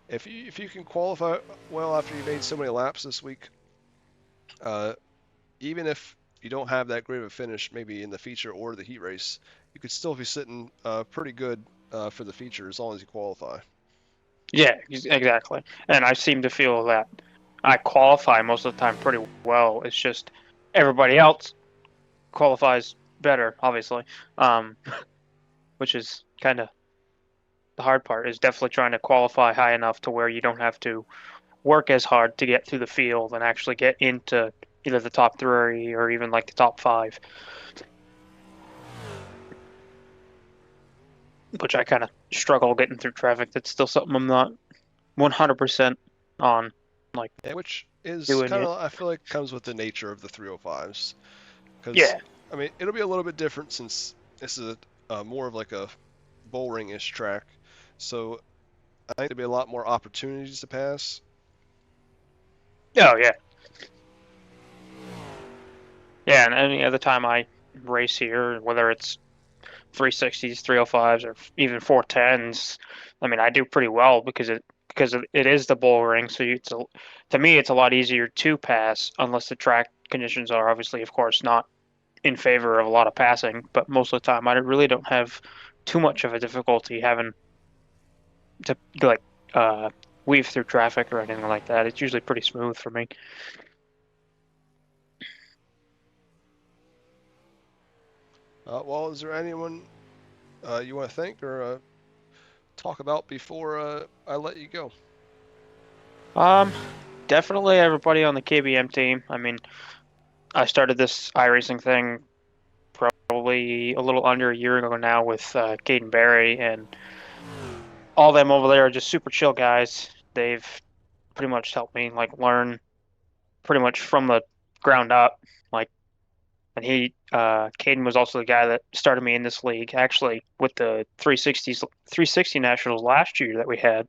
if you can qualify well after you made so many laps this week, even if you don't have that great of a finish, maybe in the feature or the heat race, you could still be sitting pretty good for the feature as long as you qualify. yeah, exactly. And I seem to feel that I qualify most of the time pretty well. It's just everybody else qualifies better, obviously, which is kind of the hard part. Is definitely trying to qualify high enough to where you don't have to work as hard to get through the field and actually get into either the top 3 or even like the top 5. Which I kind of struggle getting through traffic. That's still something I'm not 100% on. Like, yeah, which is doing kind it. of, I feel like, comes with the nature of the 305s. Because, Yeah. I mean, it'll be a little bit different since this is more of like a bull ring-ish track. So I think there'll be a lot more opportunities to pass. Oh, yeah. Yeah, and any other time I race here, whether it's 360s, 305s, or even 410s, I mean, I do pretty well because it is the bull ring. So to me, it's a lot easier to pass unless the track conditions are obviously, of course, not in favor of a lot of passing. But most of the time, I really don't have too much of a difficulty having to like weave through traffic or anything like that. It's usually pretty smooth for me. Well, is there anyone you want to thank or talk about before I let you go? Definitely everybody on the KBM team. I mean, I started this iRacing thing probably a little under a year ago now with Caden Barry, and all them over there are just super chill guys. They've pretty much helped me like learn pretty much from the ground up. Like, and Caden was also the guy that started me in this league, actually with the 360 nationals last year that we had.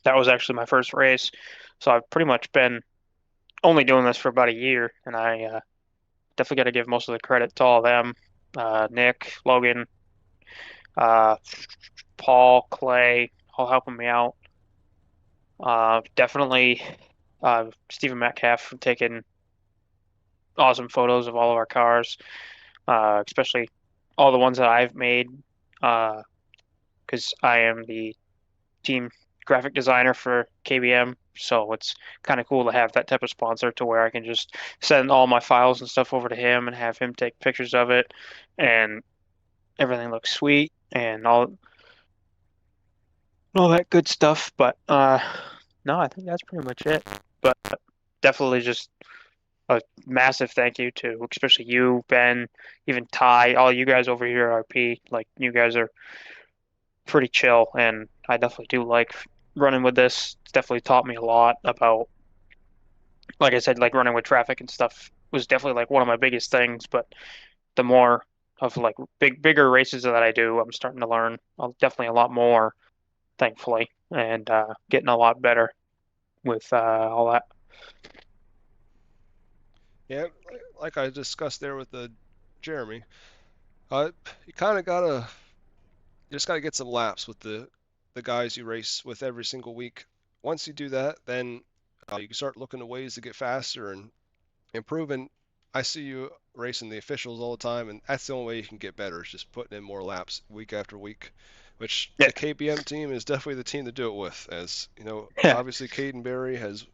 That was actually my first race, so I've pretty much been only doing this for about a year, and I definitely got to give most of the credit to all of them. Nick, Logan, uh, Paul, Clay, all helping me out. Definitely Stephen Metcalf for taking awesome photos of all of our cars, especially all the ones that I've made, because I am the team graphic designer for KBM. So it's kind of cool to have that type of sponsor to where I can just send all my files and stuff over to him and have him take pictures of it, and everything looks sweet and all that good stuff. But no, I think that's pretty much it. But definitely just a massive thank you to especially you, Ben, even Ty, all you guys over here at RP. Like, you guys are pretty chill, and I definitely do like running with this. It's definitely taught me a lot about, like I said, like running with traffic and stuff was definitely like one of my biggest things. But the more of like bigger races that I do, I'm starting to learn definitely a lot more, thankfully, and getting a lot better with all that. Yeah, like I discussed there with Jeremy, you kind of you just gotta get some laps with the guys you race with every single week. Once you do that, then you can start looking at ways to get faster and improving. I see you racing the officials all the time, and that's the only way you can get better is just putting in more laps week after week. Which Yeah. the KBM team is definitely the team to do it with, as you know. Yeah. Obviously, Caden Barry has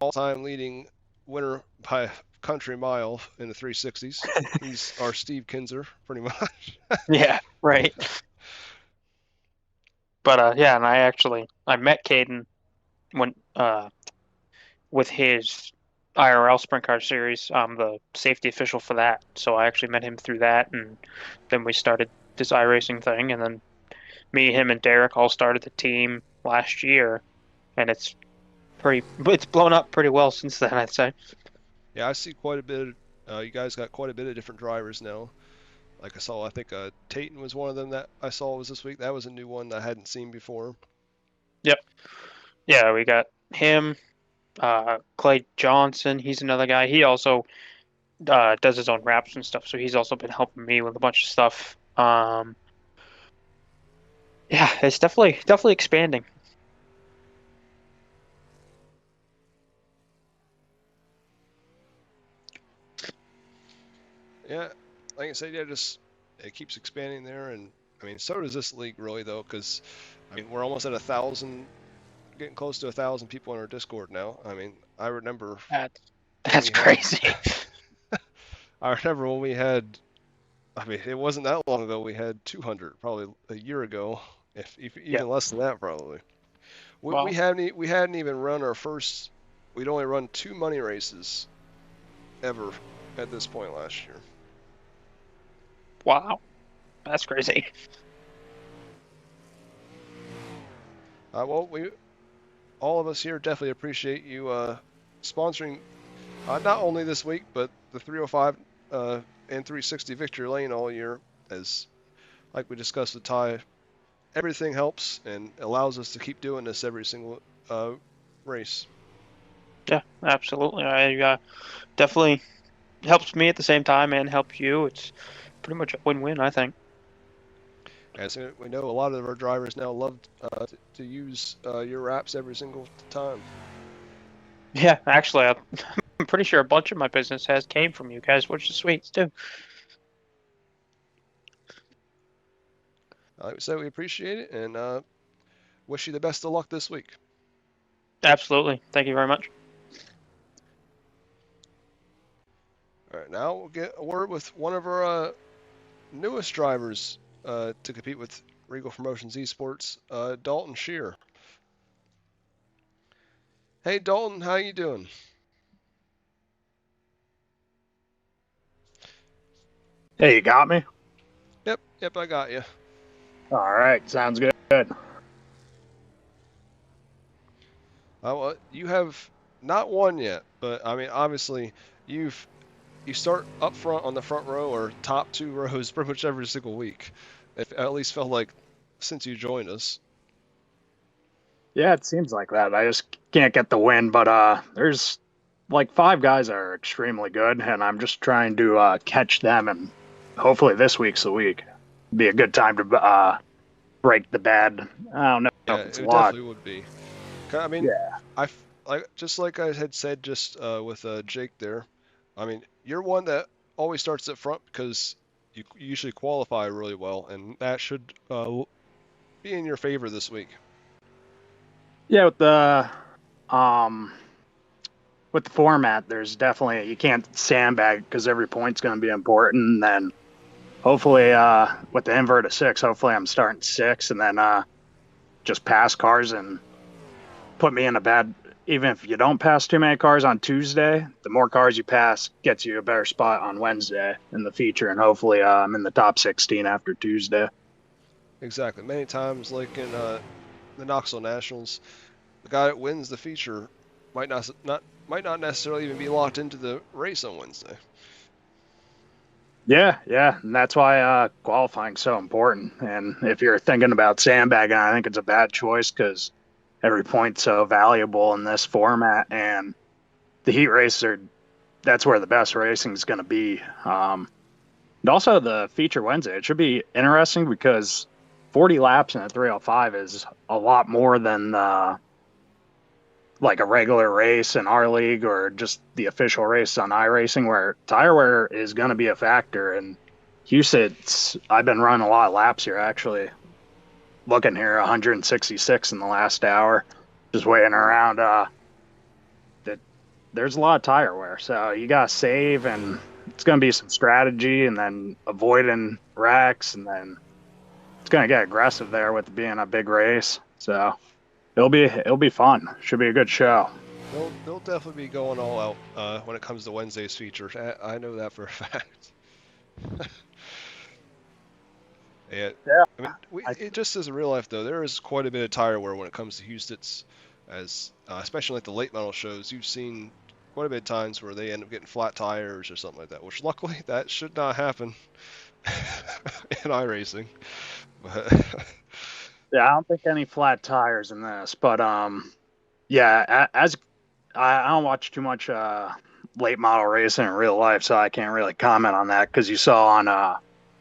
all-time leading winner by country mile in the 360s. He's our Steve Kinzer, pretty much. Yeah, right. But yeah, and I met Caden when with his IRL Sprint Car Series. I'm the safety official for that, so I actually met him through that, and then we started this iRacing thing, and then me, him, and Derek all started the team last year, and it's blown up pretty well since then, I'd say. Yeah, I see quite a bit. You guys got quite a bit of different drivers now. Like I think Tayton was one of them that I saw was this week. That was a new one I hadn't seen before. Yep. Yeah, we got him. Clay Johnson, he's another guy. He also does his own raps and stuff, so he's also been helping me with a bunch of stuff. Yeah, it's definitely expanding. Yeah, like I said, yeah, just it keeps expanding there, and I mean, so does this league really though, because I mean, we're almost at 1,000, getting close to 1,000 people in our Discord now. I mean, I remember when That's we had, crazy. I remember when we had, I mean, it wasn't that long ago. We had 200, probably a year ago, if Yeah. even less than that, probably. We, Well, we hadn't even run our first. We'd only run 2 money races ever at this point last year. wow, that's crazy. Well, all of us here definitely appreciate you sponsoring not only this week, but the 305 and 360 Victory Lane all year. As like we discussed with Ty, everything helps and allows us to keep doing this every single race. Yeah, absolutely. I definitely helps me at the same time and helps you. It's pretty much a win-win, I think. As we know, a lot of our drivers now love to use your wraps every single time. Yeah, actually, I'm pretty sure a bunch of my business came from you guys, which is sweet too. Like we said, we appreciate it and wish you the best of luck this week. Absolutely. Thank you very much. All right, now we'll get a word with one of our newest drivers to compete with Reigel Promotions Esports, Dalton Shear. Hey Dalton, how you doing? Hey, you got me? Yep, I got you. All right, sounds good. Well, you have not won yet, but I mean, obviously, you start up front on the front row or top 2 rows pretty much every single week. It at least felt like since you joined us. Yeah, it seems like that. I just can't get the win, but there's like 5 guys that are extremely good, and I'm just trying to catch them, and hopefully this week's the week. Be a good time to break the bad. I don't know Yeah, if it's it luck. definitely would be. I mean, Yeah. just like I had said just with Jake there. I mean, you're one that always starts up front because you usually qualify really well, and that should be in your favor this week. Yeah, with the format, there's definitely you can't sandbag because every point's going to be important. And then hopefully, with the invert of 6, hopefully I'm starting 6, and then just pass cars and put me in a bad. Even if you don't pass too many cars on Tuesday, the more cars you pass gets you a better spot on Wednesday in the feature, and hopefully I'm in the top 16 after Tuesday. Exactly. Many times, like in the Knoxville Nationals, the guy that wins the feature might not necessarily even be locked into the race on Wednesday. Yeah, and that's why qualifying's so important. And if you're thinking about sandbagging, I think it's a bad choice because every point's so valuable in this format, and the heat races that's where the best racing is going to be. And also the feature Wednesday, it should be interesting because 40 laps in a 305 is a lot more than like a regular race in our league or just the official race on iRacing, where tire wear is going to be a factor. And Houston, I've been running a lot of laps here, actually. Looking here, 166 in the last hour, just waiting around. There's a lot of tire wear, so you got to save, and it's going to be some strategy, and then avoiding wrecks, and then it's going to get aggressive there with it being a big race. So it'll be fun. Should be a good show. They'll definitely be going all out when it comes to Wednesday's feature. I know that for a fact. Yeah. I mean, it just as in real life though, there is quite a bit of tire wear when it comes to Houston's, as especially like the late model shows. You've seen quite a bit of times where they end up getting flat tires or something like that, which luckily that should not happen in iRacing. But Yeah, I don't think any flat tires in this, but yeah, I don't watch too much late model racing in real life, so I can't really comment on that. Because you saw on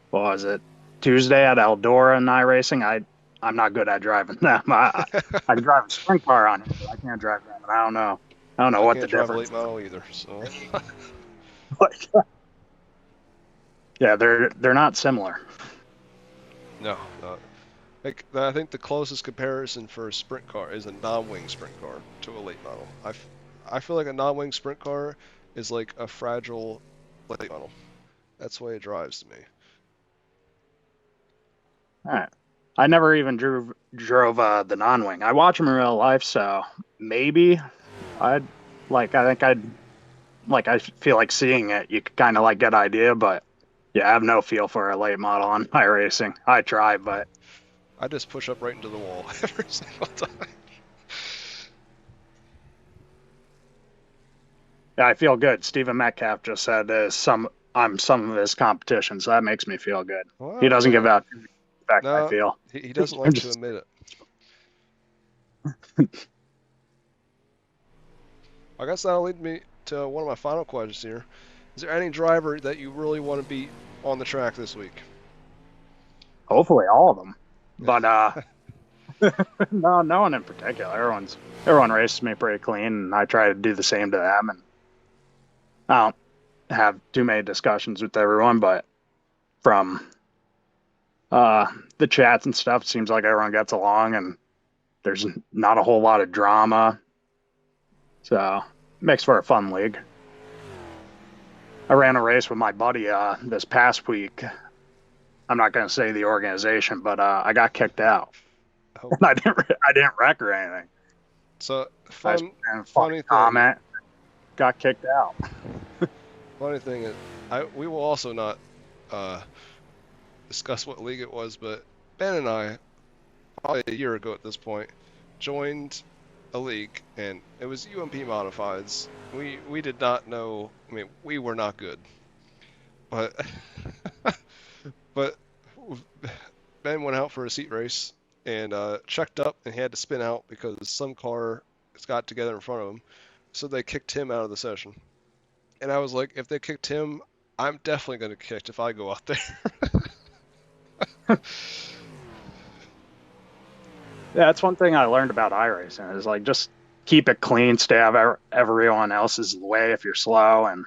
what was it, Tuesday at Eldora and iRacing, I'm not good at driving them. I can drive a sprint car on here, but I can't drive them. I don't know. I don't know what the can't drive a difference late model either. So is. Yeah, they're not similar. no, like I think the closest comparison for a sprint car is a non-wing sprint car to a late model. I feel like a non-wing sprint car is like a fragile late model. That's the way it drives to me. All right. I never even drove the non-wing. I watch them in real life, so maybe I feel like seeing it. You could kind of like get an idea, but yeah, I have no feel for a late model on iRacing. I try, but I just push up right into the wall every single time. yeah, I feel good. Stephen Metcalf just said I'm some of his competition, so that makes me feel good. Well, He doesn't give out respect, no, I feel. he doesn't like to admit it. I guess that'll lead me to one of my final questions here. Is there any driver that you really want to beat on the track this week? Hopefully all of them. But no one in particular. Everyone races me pretty clean, and I try to do the same to them. And I don't have too many discussions with everyone, but from the chats and stuff, it seems like everyone gets along, and there's not a whole lot of drama. So it makes for a fun league. I ran a race with my buddy this past week. I'm not going to say the organization, but I got kicked out. Oh. And I didn't wreck or anything. So funny comment, got kicked out. Funny thing is, we will also not discuss what league it was, but Ben and I, probably a year ago at this point, joined a league, and it was UMP Modifieds. We did not know. I mean, we were not good, but but Ben went out for a seat race and checked up, and he had to spin out because some car got together in front of him, so they kicked him out of the session. And I was like, if they kicked him, I'm definitely going to get kicked if I go out there. Yeah, that's one thing I learned about iRacing is like just keep it clean, stay out of everyone else's way if you're slow, and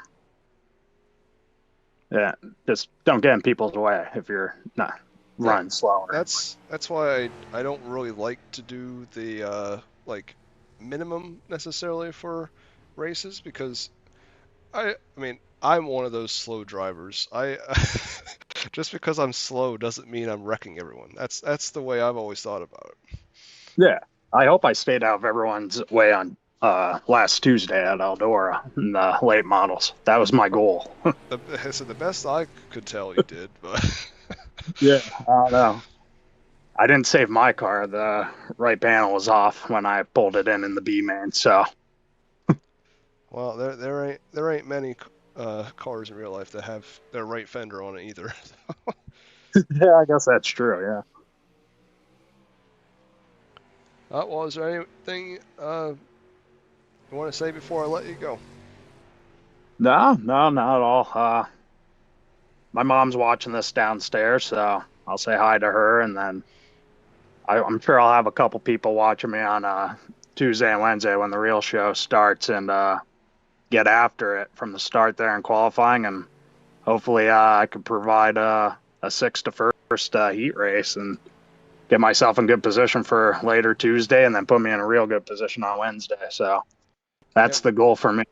yeah, just don't get in people's way if you're not running slower. That's why I don't really like to do the like minimum necessarily for races, because I mean I'm one of those slow drivers. Just because I'm slow doesn't mean I'm wrecking everyone. That's the way I've always thought about it. Yeah, I hope I stayed out of everyone's way on last Tuesday at Eldora in the late models. That was my goal. So the best I could tell you did, but yeah, I don't know. I didn't save my car. The right panel was off when I pulled it in the B main. So, well, there ain't many cars in real life that have their right fender on it either. yeah, I guess that's true. Yeah. Well, is there anything you want to say before I let you go? No, not at all. My mom's watching this downstairs, so I'll say hi to her, and then I'm sure I'll have a couple people watching me on Tuesday and Wednesday when the real show starts, and get after it from the start there in qualifying, and hopefully I could provide a 6 to 1st heat race and get myself in good position for later Tuesday, and then put me in a real good position on Wednesday. So that's the goal for me.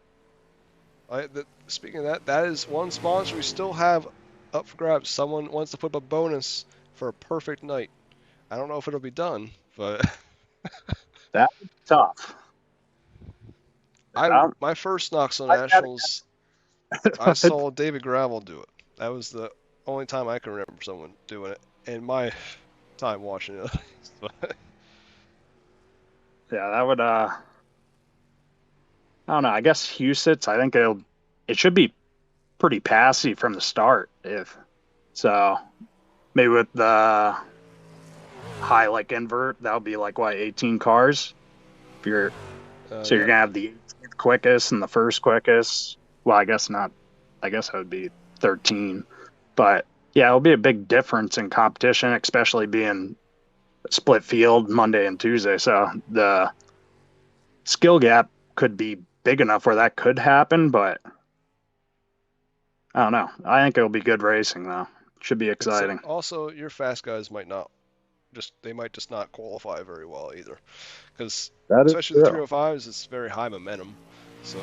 Speaking of that is one sponsor we still have up for grabs. Someone wants to put up a bonus for a perfect night. I don't know if it'll be done, but that's tough. My first Knoxville Nationals, I saw David Gravel do it. That was the only time I can remember someone doing it in my time watching it. Yeah, that would I don't know. I guess 𝐒-SITs, I think it should be pretty passy from the start. If so, maybe with the high like invert, that would be like what 18 cars. If you're you're gonna have the 18th quickest and the first quickest. Well, I guess not. I guess it would be 13. But yeah, it'll be a big difference in competition, especially being split field Monday and Tuesday. So the skill gap could be big enough where that could happen, but I don't know. I think it'll be good racing though. Should be exciting. Also, your fast guys might just not qualify very well either, because especially the 305s, it's very high momentum. So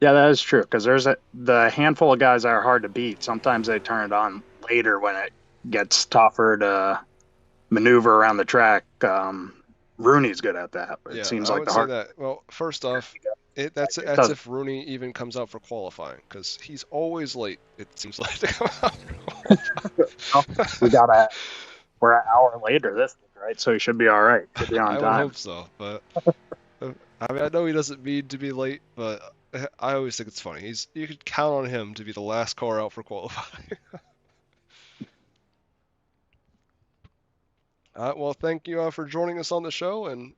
yeah, that is true. Because there's the handful of guys that are hard to beat. Sometimes they turn it on later when it gets tougher to maneuver around the track. Rooney's good at that. But yeah, it seems I like would the say hard. that. Well, first off, that's if Rooney even comes out for qualifying, because he's always late. It seems like to come out for qualifying. We're an hour later this week, right? So he should be all right. Should be on time. I would hope so, but I mean, I know he doesn't mean to be late, but I always think it's funny. You could count on him to be the last car out for qualifying. Well, thank you for joining us on the show, and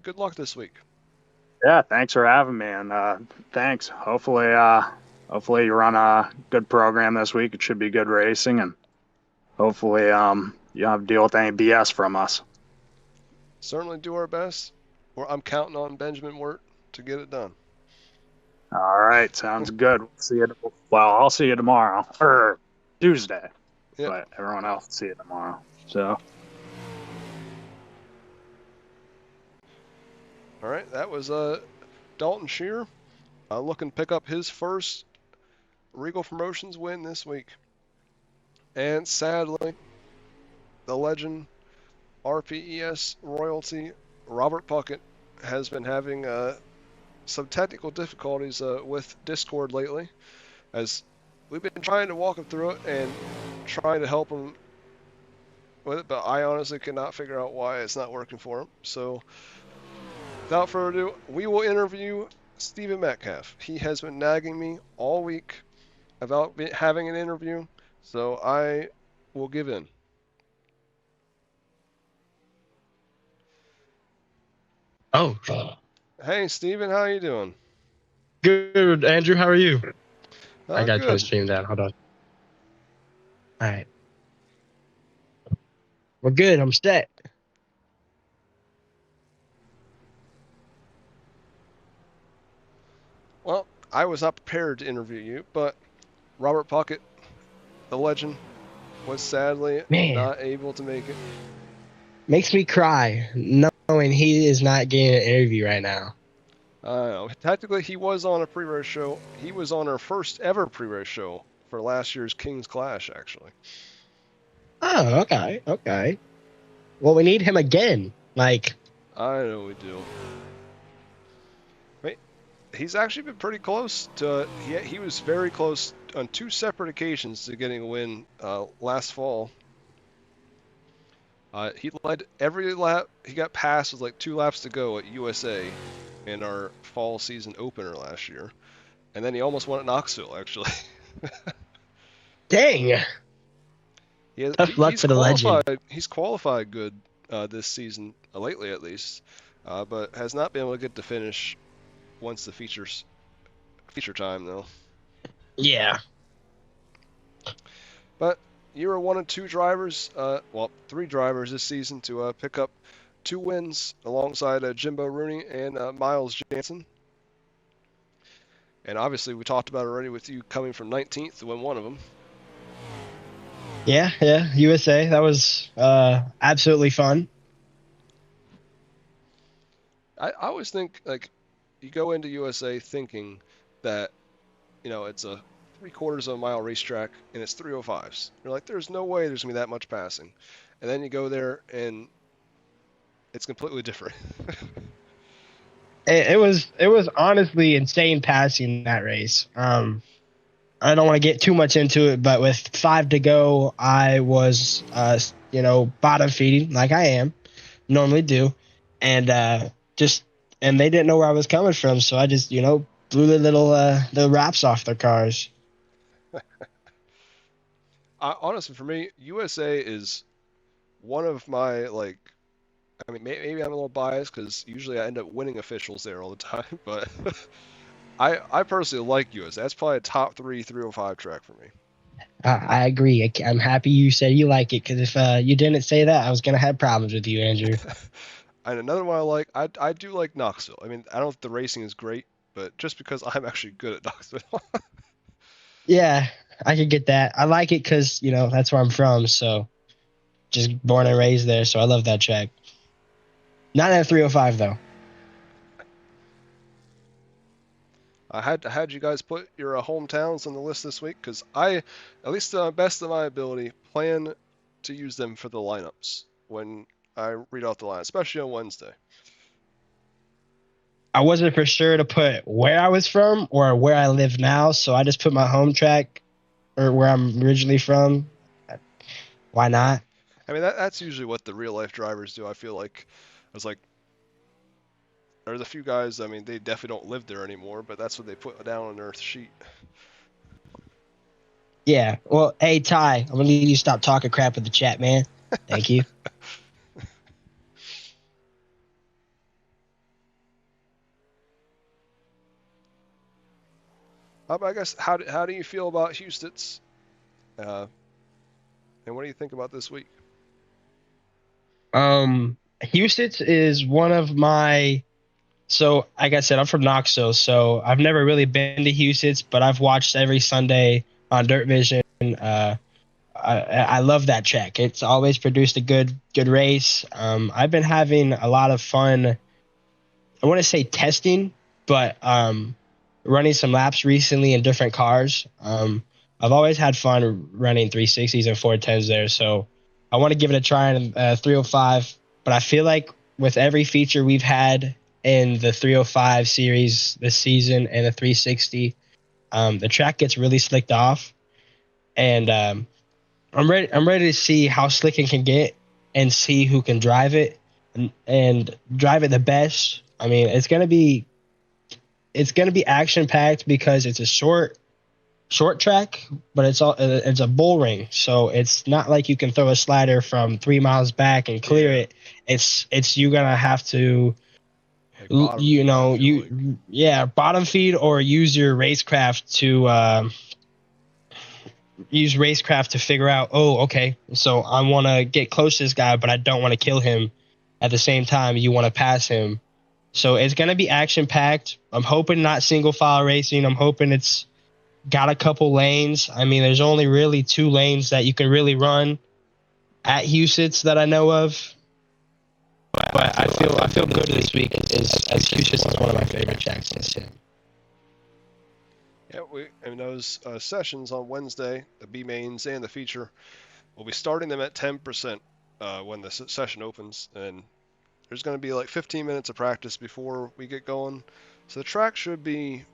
good luck this week. Yeah, thanks for having me, and thanks. Hopefully you run a good program this week. It should be good racing, and hopefully you don't have to deal with any BS from us. Certainly do our best. I'm counting on Benjamin Wirt to get it done. All right, sounds good. I'll see you tomorrow, or Tuesday, but everyone else will see you tomorrow. So. All right, that was Dalton Scheer looking to pick up his first Regal Promotions win this week. And sadly, the legend, RPES royalty, Robert Puckett, has been having some technical difficulties with Discord lately, as we've been trying to walk him through it and trying to help him with it, but I honestly cannot figure out why it's not working for him. So, without further ado, we will interview Stephen Metcalf. He has been nagging me all week about having an interview, so I will give in. Oh. Hey, Stephen, how you doing? Good, Andrew. How are you? I gotta good. turn the stream down. Hold on. All right. We're good. I'm set. Well, I was not prepared to interview you, but Robert Puckett, the legend, was sadly not able to make it. Makes me cry knowing he is not getting an interview right now. I know. Technically, he was on a pre-race show. He was on our first ever pre-race show for last year's King's Clash, actually. Oh, okay, okay. Well, we need him again. I know we do. Wait, he's actually been pretty close to. He was very close on 2 separate occasions to getting a win last fall. He led every lap. He got passed with 2 laps to go at USA in our fall season opener last year, and then he almost won at Knoxville, actually. Dang. Tough luck for the legend. He's qualified good this season, lately at least, but has not been able to get to finish once the feature time, though. Yeah. But you were one of 2 drivers, 3 drivers this season to pick up 2 wins alongside Jimbo Rooney and Miles Jansen. And obviously, we talked about it already with you coming from 19th to win one of them. Yeah, USA. That was absolutely fun. I always think, you go into USA thinking that, it's a 3/4 of a mile racetrack and it's 305s. You're like, there's no way there's going to be that much passing. And then you go there and it's completely different. It was honestly insane passing that race. I don't want to get too much into it, but with 5 to go, I was, bottom feeding like I normally do, and they didn't know where I was coming from, so I just, blew the little wraps off their cars. Honestly, for me, USA is one of my I mean, maybe I'm a little biased because usually I end up winning officials there all the time, but I personally like US. That's probably a top 305 track for me. I agree. I'm happy you said you like it, because if you didn't say that, I was gonna have problems with you, Andrew. And another one I like, I do like Knoxville. I mean, I don't think the racing is great, but just because I'm actually good at Knoxville. Yeah, I could get that. I like it because that's where I'm from. So just born and raised there. So I love that track. Not at 305 though. I had you guys put your hometowns on the list this week because I, at least to the best of my ability, plan to use them for the lineups when I read out the line, especially on Wednesday. I wasn't for sure to put where I was from or where I live now, so I just put my home track or where I'm originally from. Why not? I mean, that's usually what the real life drivers do. I feel like there's a few guys, I mean, they definitely don't live there anymore, but that's what they put down on their sheet. Yeah. Well, hey, Ty, I'm going to need you to stop talking crap with the chat, man. Thank you. I guess, how do you feel about Houston's? And what do you think about this week? Houston is one of my. So, like I said, I'm from Knoxville, so I've never really been to Houston's, but I've watched every Sunday on Dirt Vision. I love that track. It's always produced a good Race. I've been having a lot of fun. I want to say testing, but running some laps recently in different cars. I've always had fun running 360s and 410s there, so I want to give it a try in 305. But I feel like with every feature we've had in the 305 series this season and the 360, the track gets really slicked off, and I'm ready to see how slick it can get and see who can drive it and drive it the best. I mean, it's gonna be action packed because it's a short track, but it's a bull ring, so it's not like you can throw a slider from 3 miles back and clear it. It's you gonna have to bottom feed or use your racecraft to figure out, oh, okay, so I want to get close to this guy, but I don't want to kill him. At the same time, you want to pass him. So it's going to be action-packed. I'm hoping not single-file racing. I'm hoping it's got a couple lanes. I mean, there's only really 2 lanes that you can really run at Houston's that I know of. But I feel good this week as Houston's is one of my favorite tracks this year. Yeah, and those sessions on Wednesday, the B mains and the feature, we'll be starting them at 10% when the session opens, and there's going to be like 15 minutes of practice before we get going. So the track should be,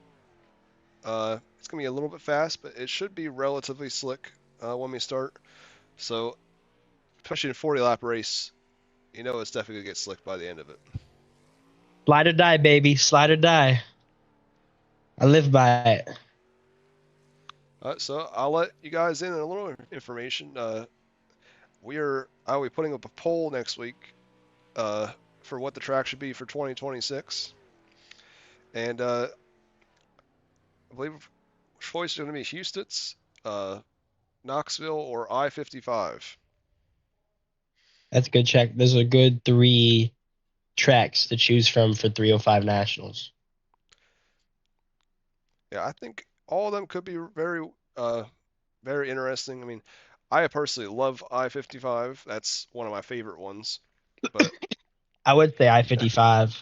it's going to be a little bit fast, but it should be relatively slick when we start. So, especially in a 40-lap race, it's definitely going to get slick by the end of it. Slide or die, baby. Slide or die. I live by it. So I'll let you guys in a little information. I'll be putting up a poll next week for what the track should be for 2026. And I believe choice is going to be Houston's, Knoxville, or I-55. That's a good check. Those are good 3 tracks to choose from for 305 Nationals. Yeah, I think all of them could be very, very interesting. I mean, I personally love I-55. That's one of my favorite ones. But I would say I-55.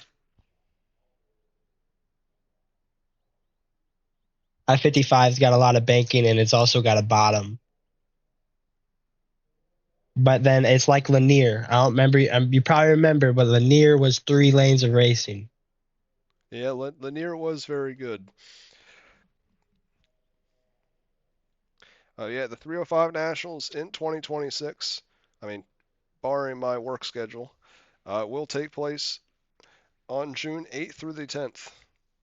I-55's got a lot of banking, and it's also got a bottom. But then it's like Lanier. I don't remember. You probably remember, but Lanier was 3 lanes of racing. Yeah, Lanier was very good. Yeah, the 305 Nationals in 2026, I mean, barring my work schedule, will take place on June 8th through the 10th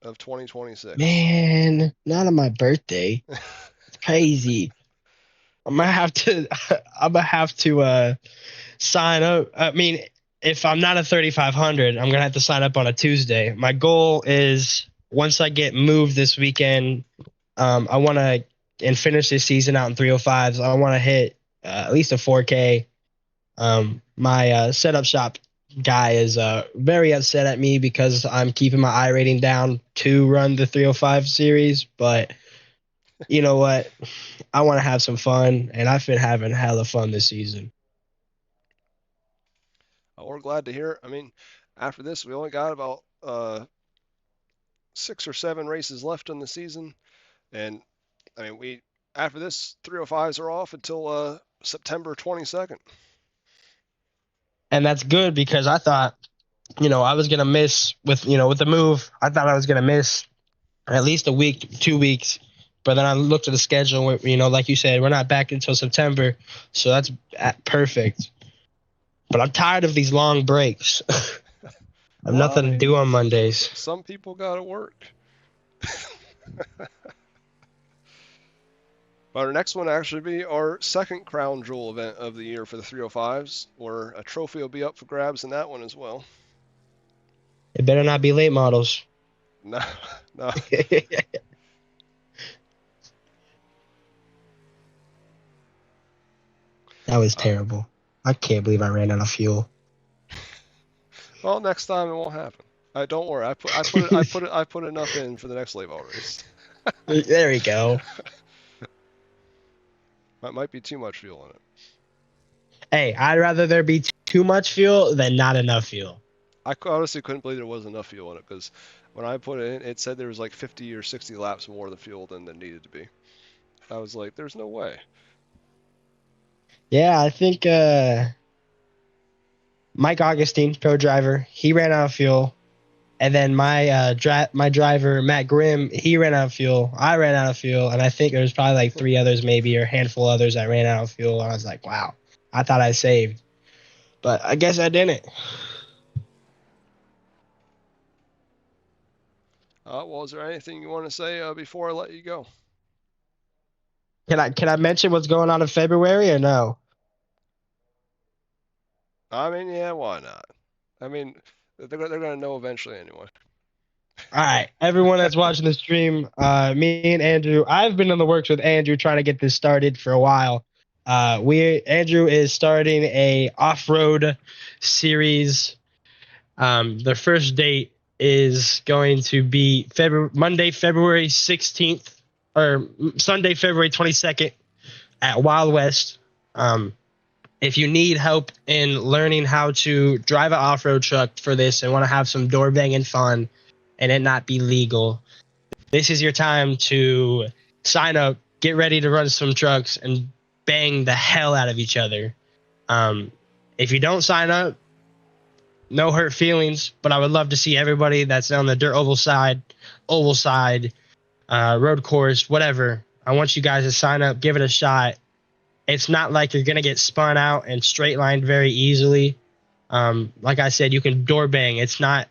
of 2026. Man, not on my birthday. It's crazy. I'm gonna have to sign up. I mean, if I'm not a 3,500, I'm gonna have to sign up on a Tuesday. My goal is once I get moved this weekend, I want to and finish this season out in 305s. I want to hit at least a 4K. My setup shop guy is very upset at me because I'm keeping my I rating down to run the 305 series, but you know what? I want to have some fun, and I've been having hella fun this season. We're glad to hear it. I mean, after this, we only got about 6 or 7 races left in the season, and I mean, after this, 305s are off until September 22nd. And that's good because I thought, I was gonna miss with the move. I thought I was gonna miss at least a week, 2 weeks. But then I looked at the schedule. Like you said, we're not back until September, so that's perfect. But I'm tired of these long breaks. I have nothing to do on Mondays. Some people gotta work. But our next one will actually be our second crown jewel event of the year for the 305s, where a trophy will be up for grabs in that one as well. It better not be late models. No. That was terrible. I can't believe I ran out of fuel. Well, next time it won't happen. Don't worry. I put enough in for the next late model race. There we go. That might be too much fuel in it. Hey, I'd rather there be too much fuel than not enough fuel. I honestly couldn't believe there wasn't enough fuel in it because when I put it in, it said there was like 50 or 60 laps more of the fuel than there needed to be. I was like, there's no way. Yeah, I think Mike Augustine, pro driver, he ran out of fuel. And then my driver, Matt Grimm, he ran out of fuel. I ran out of fuel. And I think there was probably like 3 others maybe, or a handful of others that ran out of fuel. And I was like, wow, I thought I saved. But I guess I didn't. Well, is there anything you want to say before I let you go? Can I mention what's going on in February or no? I mean, yeah, why not? I mean, they're going to know eventually anyway. All right, everyone that's watching the stream, me and Andrew, I've been in the works with Andrew trying to get this started for a while. Andrew is starting a off-road series. The first date is going to be Monday, February 16th, or Sunday, February 22nd at Wild West. If you need help in learning how to drive an off-road truck for this and want to have some door banging fun and it not be legal, this is your time to sign up, get ready to run some trucks, and bang the hell out of each other. If you don't sign up, no hurt feelings, but I would love to see everybody that's on the dirt oval side, road course, whatever. I want you guys to sign up, give it a shot. It's not like you're going to get spun out and straight lined very easily. Like I said, you can door bang. It's not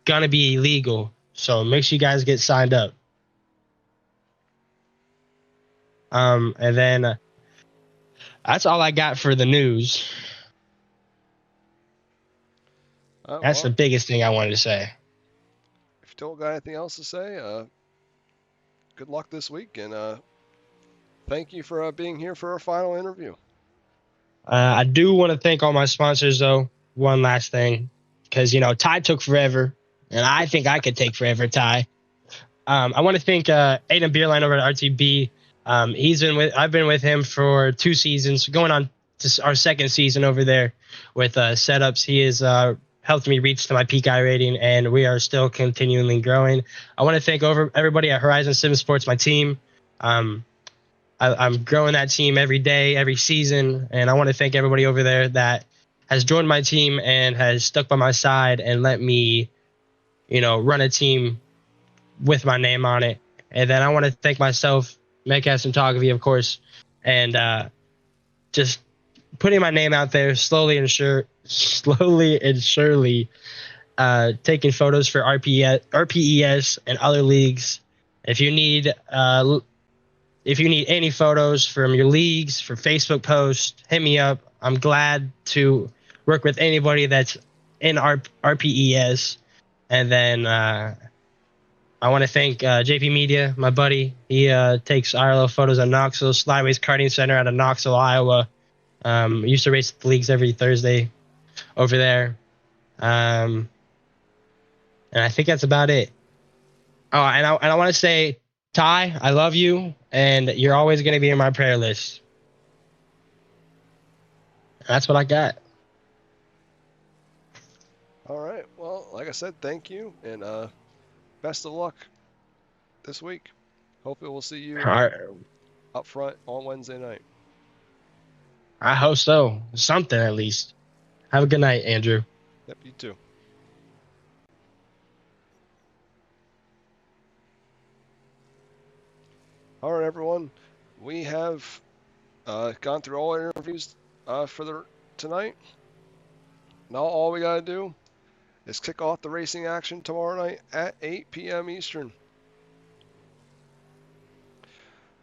going to be illegal. So make sure you guys get signed up. And then that's all I got for the news. That's the biggest thing I wanted to say. If you don't got anything else to say, good luck this week, and thank you for being here for our final interview. I do want to thank all my sponsors, though. One last thing, because Ty took forever, and I think I could take forever, Ty. I want to thank Aiden Beerline over at RTB. I've been with him for 2 seasons, going on to our 2nd season over there with setups. He has helped me reach to my peak I rating, and we are still continually growing. I want to thank everybody at Horizon Sim Sports, my team. I'm growing that team every day, every season, and I want to thank everybody over there that has joined my team and has stuck by my side and let me, run a team with my name on it. And then I want to thank myself, Metcalf Cinematography, of course, and just putting my name out there slowly and surely, taking photos for RPES and other leagues. If you need any photos from your leagues, for Facebook posts, hit me up. I'm glad to work with anybody that's in RPES. And then I want to thank JP Media, my buddy. He takes IRL photos at Knoxville Slideways Karting Center out of Knoxville, Iowa. Used to race the leagues every Thursday over there. And I think that's about it. Oh, and I want to say, Ty, I love you, and you're always going to be in my prayer list. That's what I got. All right. Well, like I said, thank you, and best of luck this week. Hopefully, we'll see you up front on Wednesday night. I hope so. Something at least. Have a good night, Andrew. Yep, you too. All right, everyone. We have gone through all our interviews for tonight. Now all we got to do is kick off the racing action tomorrow night at 8 p.m. Eastern.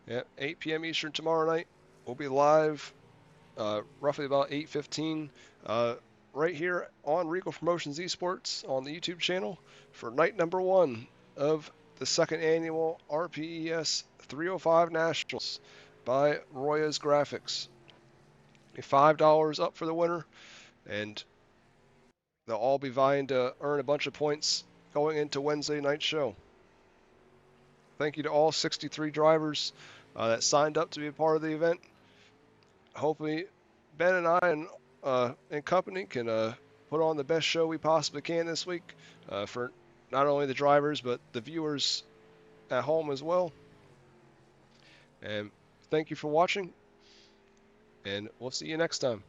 Yeah, 8 p.m. Eastern tomorrow night. We'll be live roughly about 8:15 right here on Reigel Promotions Esports on the YouTube channel for night number 1 of the second annual RPES 305 Nationals by Roya's Graphics. $5 up for the winner, and they'll all be vying to earn a bunch of points going into Wednesday night's show. Thank you to all 63 drivers that signed up to be a part of the event. Hopefully, Ben and I and company can put on the best show we possibly can this week for not only the drivers but the viewers at home as well. And thank you for watching, and we'll see you next time.